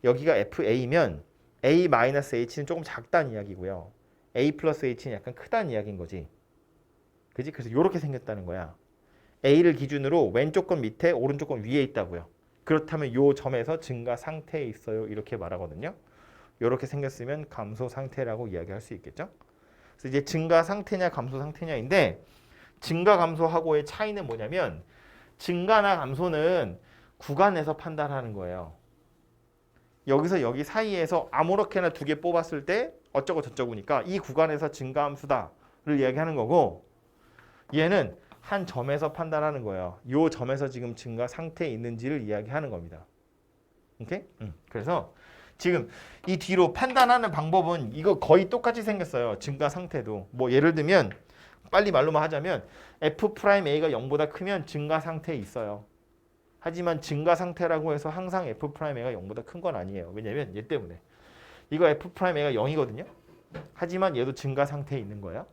여기가 fa면 a-h는 조금 작다는 이야기고요. a 플러스 h는 약간 크다는 이야기인 거지. 그지? 그래서 이렇게 생겼다는 거야. a를 기준으로 왼쪽 건 밑에, 오른쪽 건 위에 있다고요. 그렇다면 이 점에서 증가 상태에 있어요. 이렇게 말하거든요. 이렇게 생겼으면 감소 상태라고 이야기할 수 있겠죠. 그래서 이제 증가 상태냐 감소 상태냐인데 증가 감소하고의 차이는 뭐냐면 증가나 감소는 구간에서 판단하는 거예요. 여기서 여기 사이에서 아무렇게나 두 개 뽑았을 때 어쩌고 저쩌고니까 이 구간에서 증가함수다를 이야기하는 거고 얘는 한 점에서 판단하는 거예요. 이 점에서 지금 증가 상태에 있는지를 이야기하는 겁니다. 오케이? 그래서 지금 이 뒤로 판단하는 방법은 이거 거의 똑같이 생겼어요. 증가 상태도. 뭐 예를 들면 빨리 말로만 하자면 F'A가 0보다 크면 증가 상태에 있어요. 하지만 증가 상태라고 해서 항상 F'A가 0보다 큰 건 아니에요. 왜냐면 얘 때문에. 이거 F'A가 0이거든요. 하지만 얘도 증가 상태에 있는 거예요.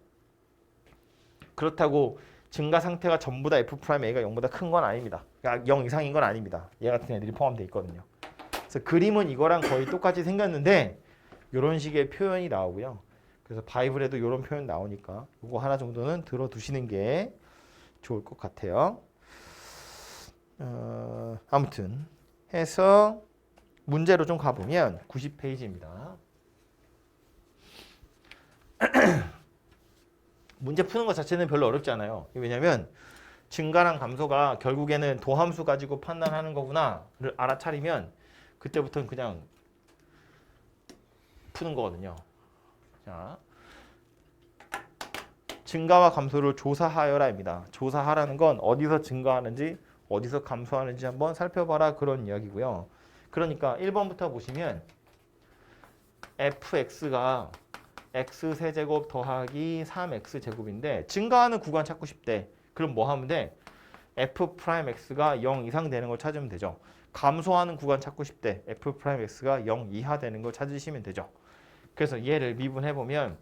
그렇다고 증가 상태가 전부 다 F'A가 0보다 큰 건 아닙니다. 그러니까 0 이상인 건 아닙니다. 얘 같은 애들이 포함되어 있거든요. 그래서 그림은 이거랑 거의 똑같이 생겼는데 이런 식의 표현이 나오고요. 그래서 바이블에도 이런 표현 나오니까 이거 하나 정도는 들어두시는 게 좋을 것 같아요. 아무튼 해서 문제로 좀 가보면 90페이지입니다. 문제 푸는 것 자체는 별로 어렵지 않아요. 왜냐하면 증가랑 감소가 결국에는 도함수 가지고 판단하는 거구나를 알아차리면 그때부터는 그냥 푸는 거거든요. 자, 증가와 감소를 조사하여라입니다. 조사하라는 건 어디서 증가하는지 어디서 감소하는지 한번 살펴봐라 그런 이야기고요. 그러니까 1번부터 보시면 fx가 x세제곱 더하기 3x제곱인데 증가하는 구간 찾고 싶대. 그럼 뭐 하면 돼? f'x가 0 이상 되는 걸 찾으면 되죠. 감소하는 구간 찾고 싶대. f'x가 0 이하 되는 걸 찾으시면 되죠. 그래서 얘를 미분해보면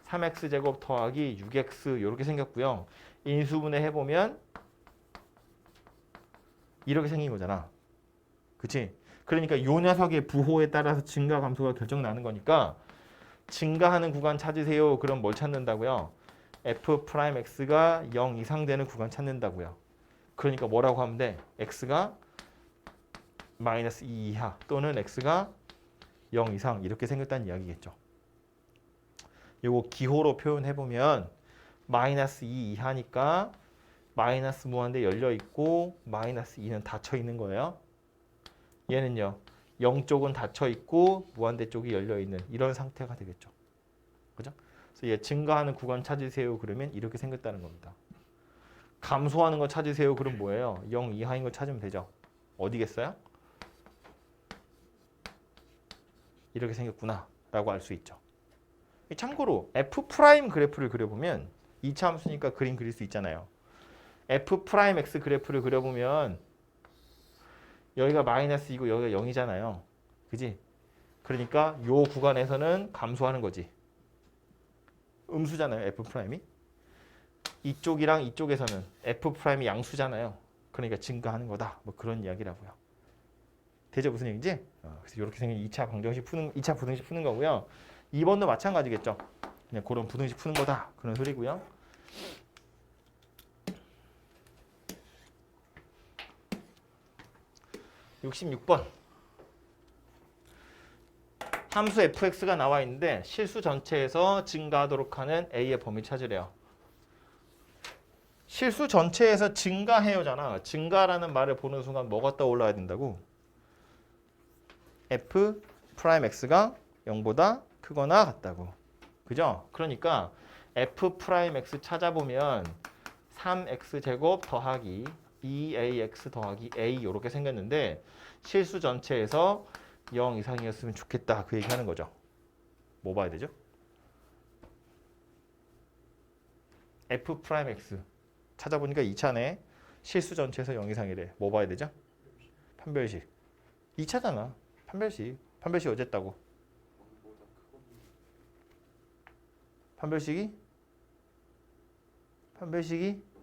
3x제곱 더하기 6x 이렇게 생겼고요. 인수분해 해보면 이렇게 생긴 거잖아. 그치? 그러니까 요 녀석의 부호에 따라서 증가 감소가 결정나는 거니까 증가하는 구간 찾으세요. 그럼 뭘 찾는다고요? f'x가 0 이상 되는 구간 찾는다고요. 그러니까 뭐라고 하면 돼? x가 마이너스 2 이하 또는 x가 0 이상 이렇게 생겼다는 이야기겠죠. 요거 기호로 표현해보면 마이너스 2 이하니까 마이너스 무한대 열려있고 마이너스 2는 닫혀있는 거예요. 얘는요. 0 쪽은 닫혀있고 무한대 쪽이 열려있는 이런 상태가 되겠죠. 그죠? 그래서 얘 증가하는 구간 찾으세요. 그러면 이렇게 생겼다는 겁니다. 감소하는 거 찾으세요. 그럼 뭐예요? 0 이하인 거 찾으면 되죠. 어디겠어요? 이렇게 생겼구나 라고 알 수 있죠. 참고로 F' 그래프를 그려보면 2차 함수니까 그림 그릴 수 있잖아요. F'X 그래프를 그려보면 여기가 마이너스 2고 여기가 0이잖아요. 그지? 그러니까 요 구간에서는 감소하는 거지. 음수잖아요. F'이. 이쪽이랑 이쪽에서는 F'이 양수잖아요. 그러니까 증가하는 거다. 뭐 그런 이야기라고요. 되죠? 무슨 얘기인지? 그래서 이렇게 생긴 2차 방정식 푸는 2차 부등식 푸는 거고요. 2번도 마찬가지겠죠. 그냥 그런 부등식 푸는 거다. 그런 소리고요. 66번. 함수 fx가 나와 있는데 실수 전체에서 증가하도록 하는 a의 범위 찾으래요. 실수 전체에서 증가해요잖아. 증가라는 말을 보는 순간 뭐가 떠올라야 된다고? f 프라임 x가 0보다 크거나 같다고. 그죠? 그러니까 f 프라임 x 찾아보면 3x 제곱 더하기 2ax 더하기 a 이렇게 생겼는데 실수 전체에서 0 이상이었으면 좋겠다. 그 얘기하는 거죠. 뭐 봐야 되죠? f 프라임 x 찾아보니까 2차네. 실수 전체에서 0 이상이래. 뭐 봐야 되죠? 판별식. 2차잖아. 판별식. 판별식 어쨌다고? 판별식이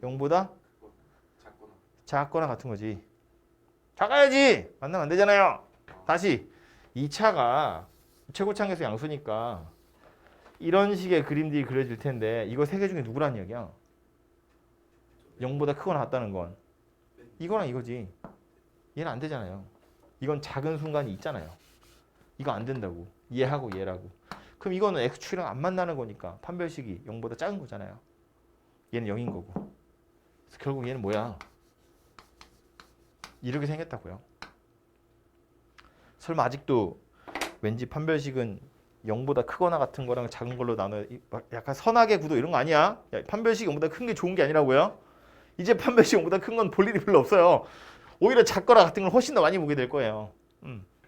0보다 작거나 같은 거지. 작아야지. 만나면 안 되잖아요. 다시 2차가 최고차항에서 양수니까 이런 식의 그림들이 그려질 텐데 이거 세 개 중에 누구란 이야기야? 0보다 크거나 같다는 건 이거랑 이거지. 얘는 안 되잖아요. 이건 작은 순간이 있잖아요. 이거 안 된다고. 얘하고 얘라고. 그럼 이거는 x축이랑 안 만나는 거니까 판별식이 0보다 작은 거잖아요. 얘는 0인 거고. 그래서 결국 얘는 뭐야? 이렇게 생겼다고요. 설마 아직도 왠지 판별식은 0보다 크거나 같은 거랑 작은 걸로 나눠 약간 선악의 구도 이런 거 아니야? 야, 판별식이 0보다 큰 게 좋은 게 아니라고요? 이제 판별식 0보다 큰 건 볼 일이 별로 없어요. 오히려 작거나 같은 걸 훨씬 더 많이 보게 될 거예요.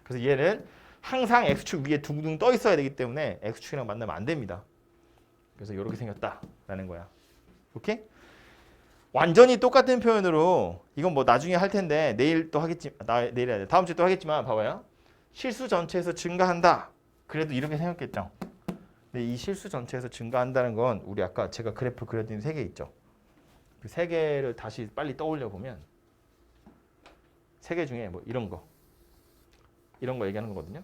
그래서 얘는 항상 x축 위에 둥둥 떠 있어야 되기 때문에 x축이랑 만나면 안 됩니다. 그래서 이렇게 생겼다라는 거야. 오케이? 완전히 똑같은 표현으로 이건 뭐 나중에 할 텐데 내일 또 하겠지. 내일 해야 돼. 다음 주에 또 하겠지만 봐봐요. 실수 전체에서 증가한다. 그래도 이렇게 생겼겠죠. 근데 이 실수 전체에서 증가한다는 건 우리 아까 제가 그래프 그려드린 3개 있죠. 그 3개를 다시 빨리 떠올려 보면 3개 중에 뭐 이런 거 얘기하는 거거든요.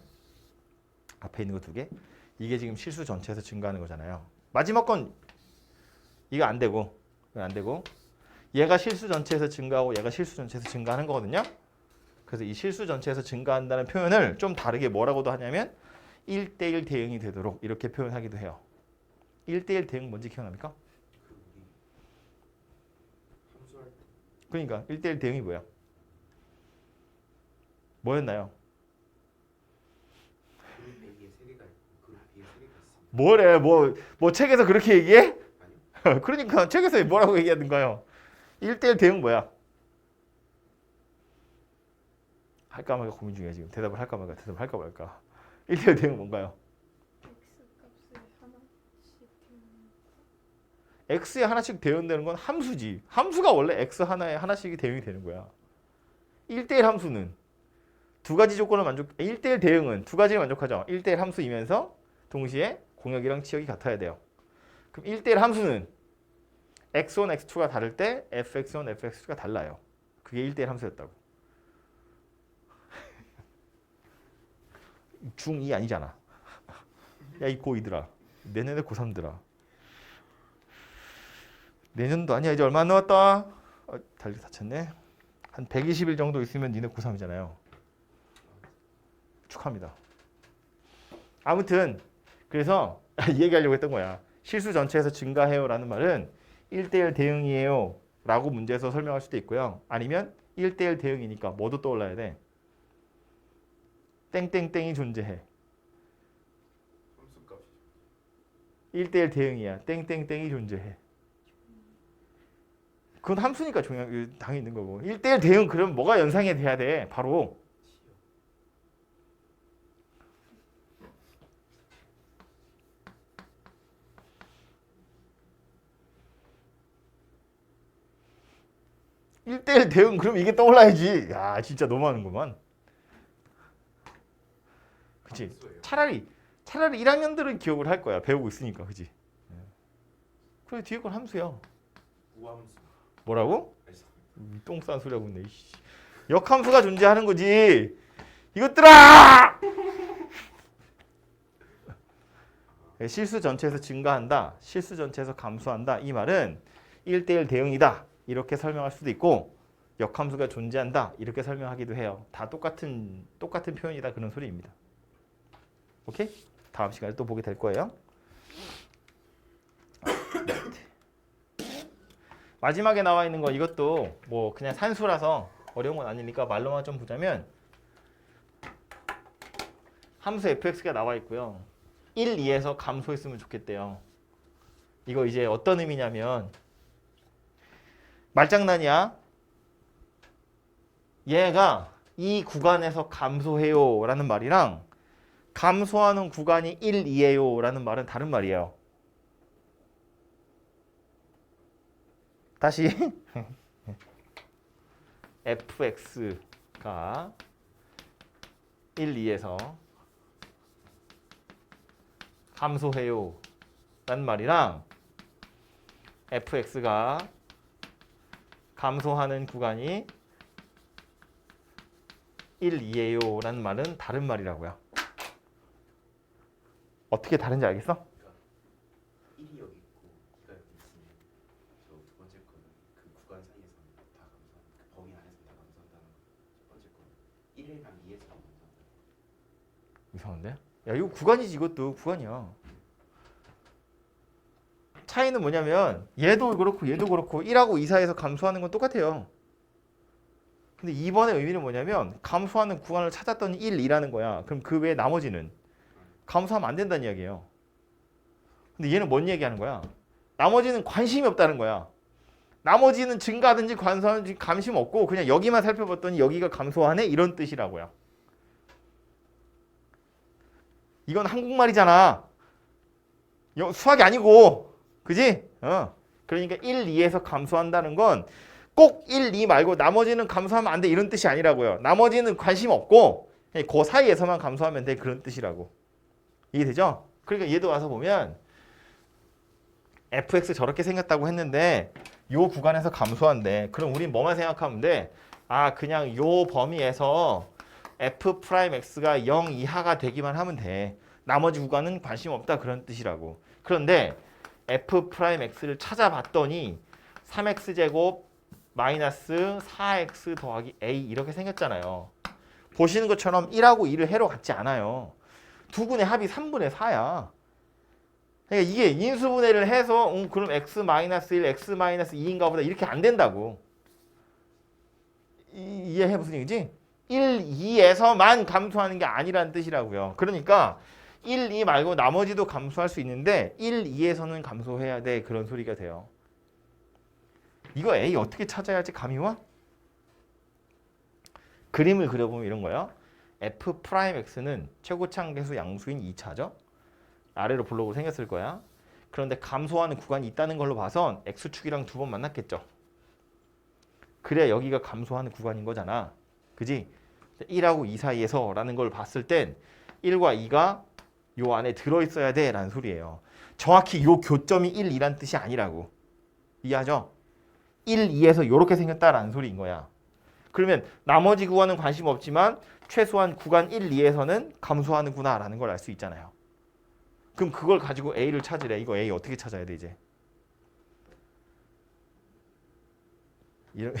앞에 있는 거 2개. 이게 지금 실수 전체에서 증가하는 거잖아요. 마지막 건 이거 안 되고 이거 안 되고 얘가 실수 전체에서 증가하고 얘가 실수 전체에서 증가하는 거거든요. 그래서 이 실수 전체에서 증가한다는 표현을 좀 다르게 뭐라고도 하냐면 1대1 대응이 되도록 이렇게 표현하기도 해요. 1대1 대응 뭔지 기억납니까? 그러니까 1대1 대응이 뭐야? 뭐였나요? 뭐래? 뭐 책에서 그렇게 얘기해? 그러니까 책에서 뭐라고 얘기하던가요? 1대1 대응 뭐야? 할까 말까 고민 중이야 지금. 대답을 할까 말까 1대1 대응 뭔가요? x에 하나씩 대응되는 건 함수지. 함수가 원래 x 하나에 하나씩이 대응이 되는 거야. 1대1 함수는 2가지 조건을 1대1 대응은 2가지를 만족하죠. 1대1 함수이면서 동시에 공역이랑 치역이 같아야 돼요. 그럼 1대1 함수는 x1, x2가 다를 때 fx1, fx2가 달라요. 그게 1대1 함수였다고. 중2 아니잖아. 야, 이 고2들아. 내년에 고3들아. 내년도 아니야. 이제 얼마 안 남았다. 달리 다쳤네. 한 120일 정도 있으면 니네 고3이잖아요. 축하합니다. 아무튼 그래서 이 얘기하려고 했던 거야. 실수 전체에서 증가해요 라는 말은 1대1 대응이에요 라고 문제에서 설명할 수도 있고요. 아니면 1대1 대응이니까 뭐도 떠올라야 돼. 땡땡땡이 존재해. 1대1 대응이야. 땡땡땡이 존재해. 그건 함수니까 당연히 있는 거고. 1대1 대응 그러면 뭐가 연상이 돼야 돼? 바로 1대1 대응 그럼 이게 떠올라야지. 야 진짜 너무하는구만. 그치? 차라리 1학년들은 기억을 할 거야. 배우고 있으니까. 그치? 그래 뒤에 건 함수야. 우함수. 뭐라고? 똥 싼 소리 하고 있네. 역함수가 존재하는 거지. 이것들아! 실수 전체에서 증가한다. 실수 전체에서 감소한다. 이 말은 1대1 대응이다. 이렇게 설명할 수도 있고 역함수가 존재한다 이렇게 설명하기도 해요. 다 똑같은 표현이다 그런 소리입니다. 오케이? 다음 시간에 또 보게 될 거예요. 마지막에 나와 있는 거 이것도 뭐 그냥 산수라서 어려운 건 아니니까 말로만 좀 보자면 함수 fx가 나와 있고요. 1, 2에서 감소했으면 좋겠대요. 이거 이제 어떤 의미냐면 말장난이야. 얘가 이 구간에서 감소해요 라는 말이랑 감소하는 구간이 1, 2예요 라는 말은 다른 말이에요. 다시 fx가 1, 2에서 감소해요 라는 말이랑 fx가 감소하는 구간이 1, 2예요 라는 말은 다른 말이라고요. 어떻게 다른지 알겠어? 1이 여기 있고 2가 여기 있으면 저 두 번째 거는 그 구간 사이에서 다 감소하는 그 범위 안에서 다 감소한다는 첫 번째 거는 1이랑 2에서 감소한다. 이상한데? 야 이거 구간이지. 이것도 구간이야. 차이는 뭐냐면 얘도 그렇고 얘도 그렇고 1하고 2 사이에서 감소하는 건 똑같아요. 근데 2번의 의미는 뭐냐면 감소하는 구간을 찾았더니 1, 2라는 거야. 그럼 그 외에 나머지는 감소하면 안 된다는 이야기예요. 근데 얘는 뭔 얘기하는 거야? 나머지는 관심이 없다는 거야. 나머지는 증가하든지 감소하든지 관심 없고 그냥 여기만 살펴봤더니 여기가 감소하네 이런 뜻이라고요. 이건 한국말이잖아. 수학이 아니고. 그지? 그러니까 1, 2에서 감소한다는 건 꼭 1, 2 말고 나머지는 감소하면 안 돼 이런 뜻이 아니라고요. 나머지는 관심 없고 그 사이에서만 감소하면 돼 그런 뜻이라고. 이해되죠? 그러니까 얘도 와서 보면 fx 저렇게 생겼다고 했는데 요 구간에서 감소한대. 그럼 우린 뭐만 생각하면 돼? 아 그냥 요 범위에서 f'x가 0 이하가 되기만 하면 돼. 나머지 구간은 관심 없다 그런 뜻이라고. 그런데 f'x를 찾아봤더니 3x제곱 마이너스 4x 더하기 a 이렇게 생겼잖아요. 보시는 것처럼 1하고 2를 해로 같지 않아요. 두 군의 합이 3분의 4야. 그러니까 이게 인수분해를 해서 그럼 x 마이너스 1, x 마이너스 2인가 보다 이렇게 안 된다고. 이해해 무슨 얘기지? 1, 2에서만 감소하는 게 아니라는 뜻이라고요. 그러니까 1, 2 말고 나머지도 감소할 수 있는데 1, 2에서는 감소해야 돼 그런 소리가 돼요. 이거 A 어떻게 찾아야 할지 감이 와? 그림을 그려보면 이런 거예요. f'x는 최고차항계수 양수인 2차죠. 아래로 블록으로 생겼을 거야. 그런데 감소하는 구간이 있다는 걸로 봐선 x축이랑 두 번 만났겠죠. 그래야 여기가 감소하는 구간인 거잖아. 그지? 1하고 2 사이에서 라는 걸 봤을 땐 1과 2가 요 안에 들어있어야 돼 라는 소리예요. 정확히 요 교점이 1, 2란 뜻이 아니라고. 이해하죠? 1, 2에서 요렇게 생겼다라는 소리인 거야. 그러면 나머지 구간은 관심 없지만 최소한 구간 1, 2에서는 감소하는구나 라는 걸 알 수 있잖아요. 그럼 그걸 가지고 A를 찾으래. 이거 A 어떻게 찾아야 돼 이제? 이런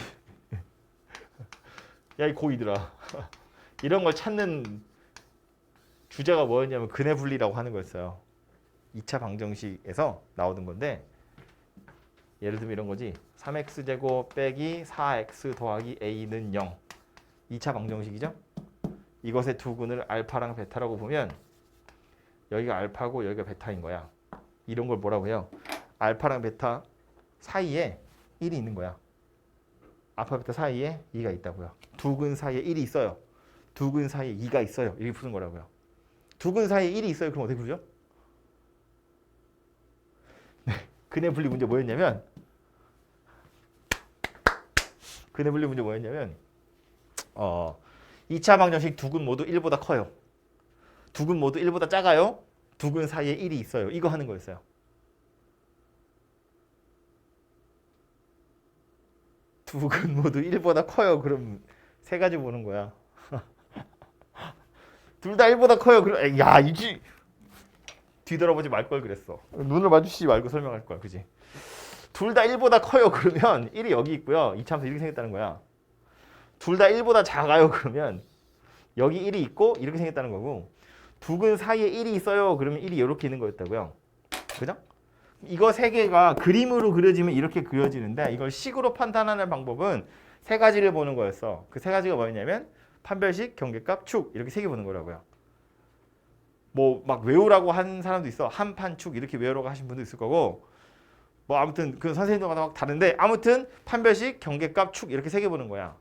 야 이 고이들아. 이런 걸 찾는 주제가 뭐였냐면 근해 분리라고 하는 거였어요. 2차 방정식에서 나오던 건데 예를 들면 이런 거지. 3x제곱 빼기 4x 더하기 a는 0. 2차 방정식이죠. 이것의 두 근을 알파랑 베타라고 보면 여기가 알파고 여기가 베타인 거야. 이런 걸 뭐라고 해요? 알파랑 베타 사이에 1이 있는 거야. 알파 베타 사이에 2가 있다고요. 두 근 사이에 1이 있어요. 두 근 사이에 2가 있어요. 이렇게 푸는 거라고요. 두 근 사이에 1이 있어요. 그럼 어떻게 풀죠? 네, 근해 분리 문제 뭐였냐면 2차 방정식 두 근 모두 1보다 커요. 두 근 모두 1보다 작아요. 두 근 사이에 1이 있어요. 이거 하는 거였어요. 두 근 모두 1보다 커요. 그럼 세 가지 보는 거야. 둘 다 1보다 커요. 그럼 야 이지 뒤돌아보지 말 걸 그랬어. 눈을 마주치지 말고 설명할 거야. 그지? 둘 다 1보다 커요. 그러면 1이 여기 있고요. 이차함수 이렇게 생겼다는 거야. 둘 다 1보다 작아요. 그러면 여기 1이 있고 이렇게 생겼다는 거고 두 근 사이에 1이 있어요. 그러면 1이 이렇게 있는 거였다고요. 그죠? 이거 세 개가 그림으로 그려지면 이렇게 그려지는데 이걸 식으로 판단하는 방법은 세 가지를 보는 거였어. 그 세 가지가 뭐였냐면 판별식, 경계값, 축 이렇게 세 개 보는 거라고요. 뭐 막 외우라고 한 사람도 있어. 한판 축 이렇게 외우라고 하신 분도 있을 거고 뭐 아무튼 그 선생님들마다 막 다른데 아무튼 판별식, 경계값, 축 이렇게 세 개 보는 거야.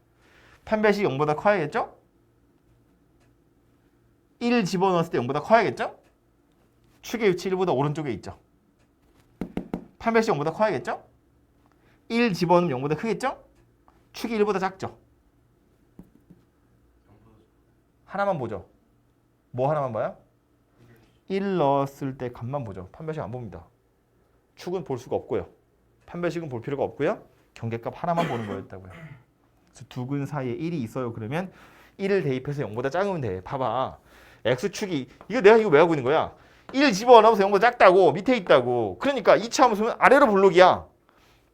판별식 0보다 커야겠죠? 1 집어넣었을 때 0보다 커야겠죠? 축의 위치 1보다 오른쪽에 있죠. 판별식 0보다 커야겠죠? 1 집어넣으면 0보다 크겠죠? 축이 1보다 작죠? 하나만 보죠. 뭐 하나만 봐요? 1 넣었을 때 값만 보죠. 판별식 안 봅니다. 축은 볼 수가 없고요. 판별식은 볼 필요가 없고요. 경계값 하나만 보는 거였다고요. 그래서 두 근 사이에 1이 있어요. 그러면 1을 대입해서 0보다 작으면 돼. 봐봐. X축이 내가 이거 왜 하고 있는 거야? 1 집어넣어서 0보다 작다고 밑에 있다고. 그러니까 2차 함수는 아래로 볼록이야.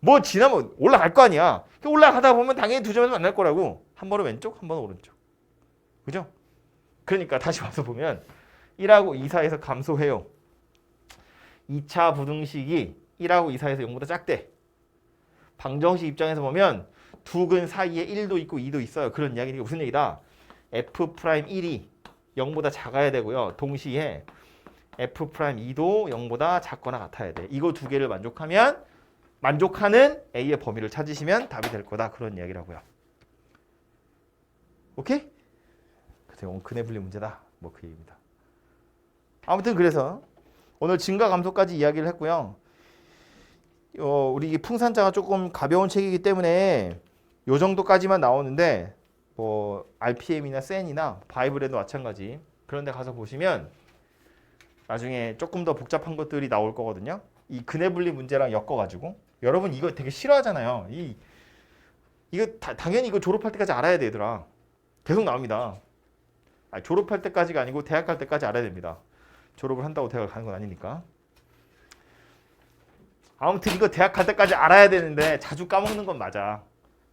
뭐 지나면 올라갈 거 아니야. 올라가다 보면 당연히 두 점에서 만날 거라고. 한 번은 왼쪽, 한 번은 오른쪽. 그죠? 그러니까 다시 와서 보면 1하고 2 사이에서 감소해요. 2차 부등식이 1하고 2 사이에서 0보다 작대. 방정식 입장에서 보면 두 근 사이에 1도 있고 2도 있어요. 그런 이야기니까 무슨 얘기다? F'1이 0보다 작아야 되고요. 동시에 F'2도 0보다 작거나 같아야 돼. 이거 두 개를 만족하는 A의 범위를 찾으시면 답이 될 거다. 그런 이야기라고요. 오케이? 그래서 근해 분리 문제다. 뭐 그 얘기입니다. 아무튼 그래서 오늘 증가 감소까지 이야기를 했고요. 우리 풍산자가 조금 가벼운 책이기 때문에 요 정도까지만 나오는데 뭐 RPM이나 센이나 바이블에도 마찬가지. 그런 데 가서 보시면 나중에 조금 더 복잡한 것들이 나올 거거든요. 이 근해 분리 문제랑 엮어가지고 여러분 이거 되게 싫어하잖아요. 이거 당연히 이거 졸업할 때까지 알아야 돼, 얘들아. 계속 나옵니다. 졸업할 때까지가 아니고 대학 갈 때까지 알아야 됩니다. 졸업을 한다고 대학을 가는 건 아니니까. 아무튼 이거 대학 갈 때까지 알아야 되는데 자주 까먹는 건 맞아.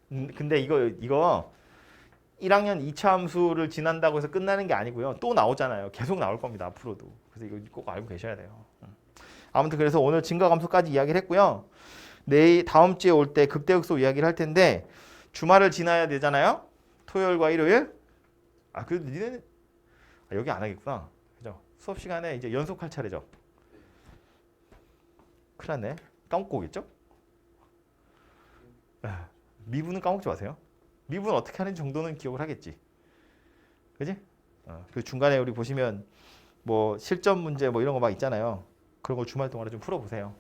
근데 이거 1학년 2차 함수를 지난다고 해서 끝나는 게 아니고요. 또 나오잖아요. 계속 나올 겁니다. 앞으로도. 그래서 이거 꼭 알고 계셔야 돼요. 아무튼 그래서 오늘 증가 감소까지 이야기를 했고요. 다음 주에 올 때 극대극소 이야기를 할 텐데 주말을 지나야 되잖아요. 토요일과 일요일. 그래도 니네는 여기 안 하겠구나. 그죠? 수업 시간에 이제 연속할 차례죠. 큰일 났네. 까먹고 오겠죠? 미분은 까먹지 마세요. 미분 어떻게 하는 정도는 기억을 하겠지. 그지? 그 중간에 우리 보시면 뭐 실전 문제 뭐 이런 거 막 있잖아요. 그런 거 주말 동안에 좀 풀어보세요.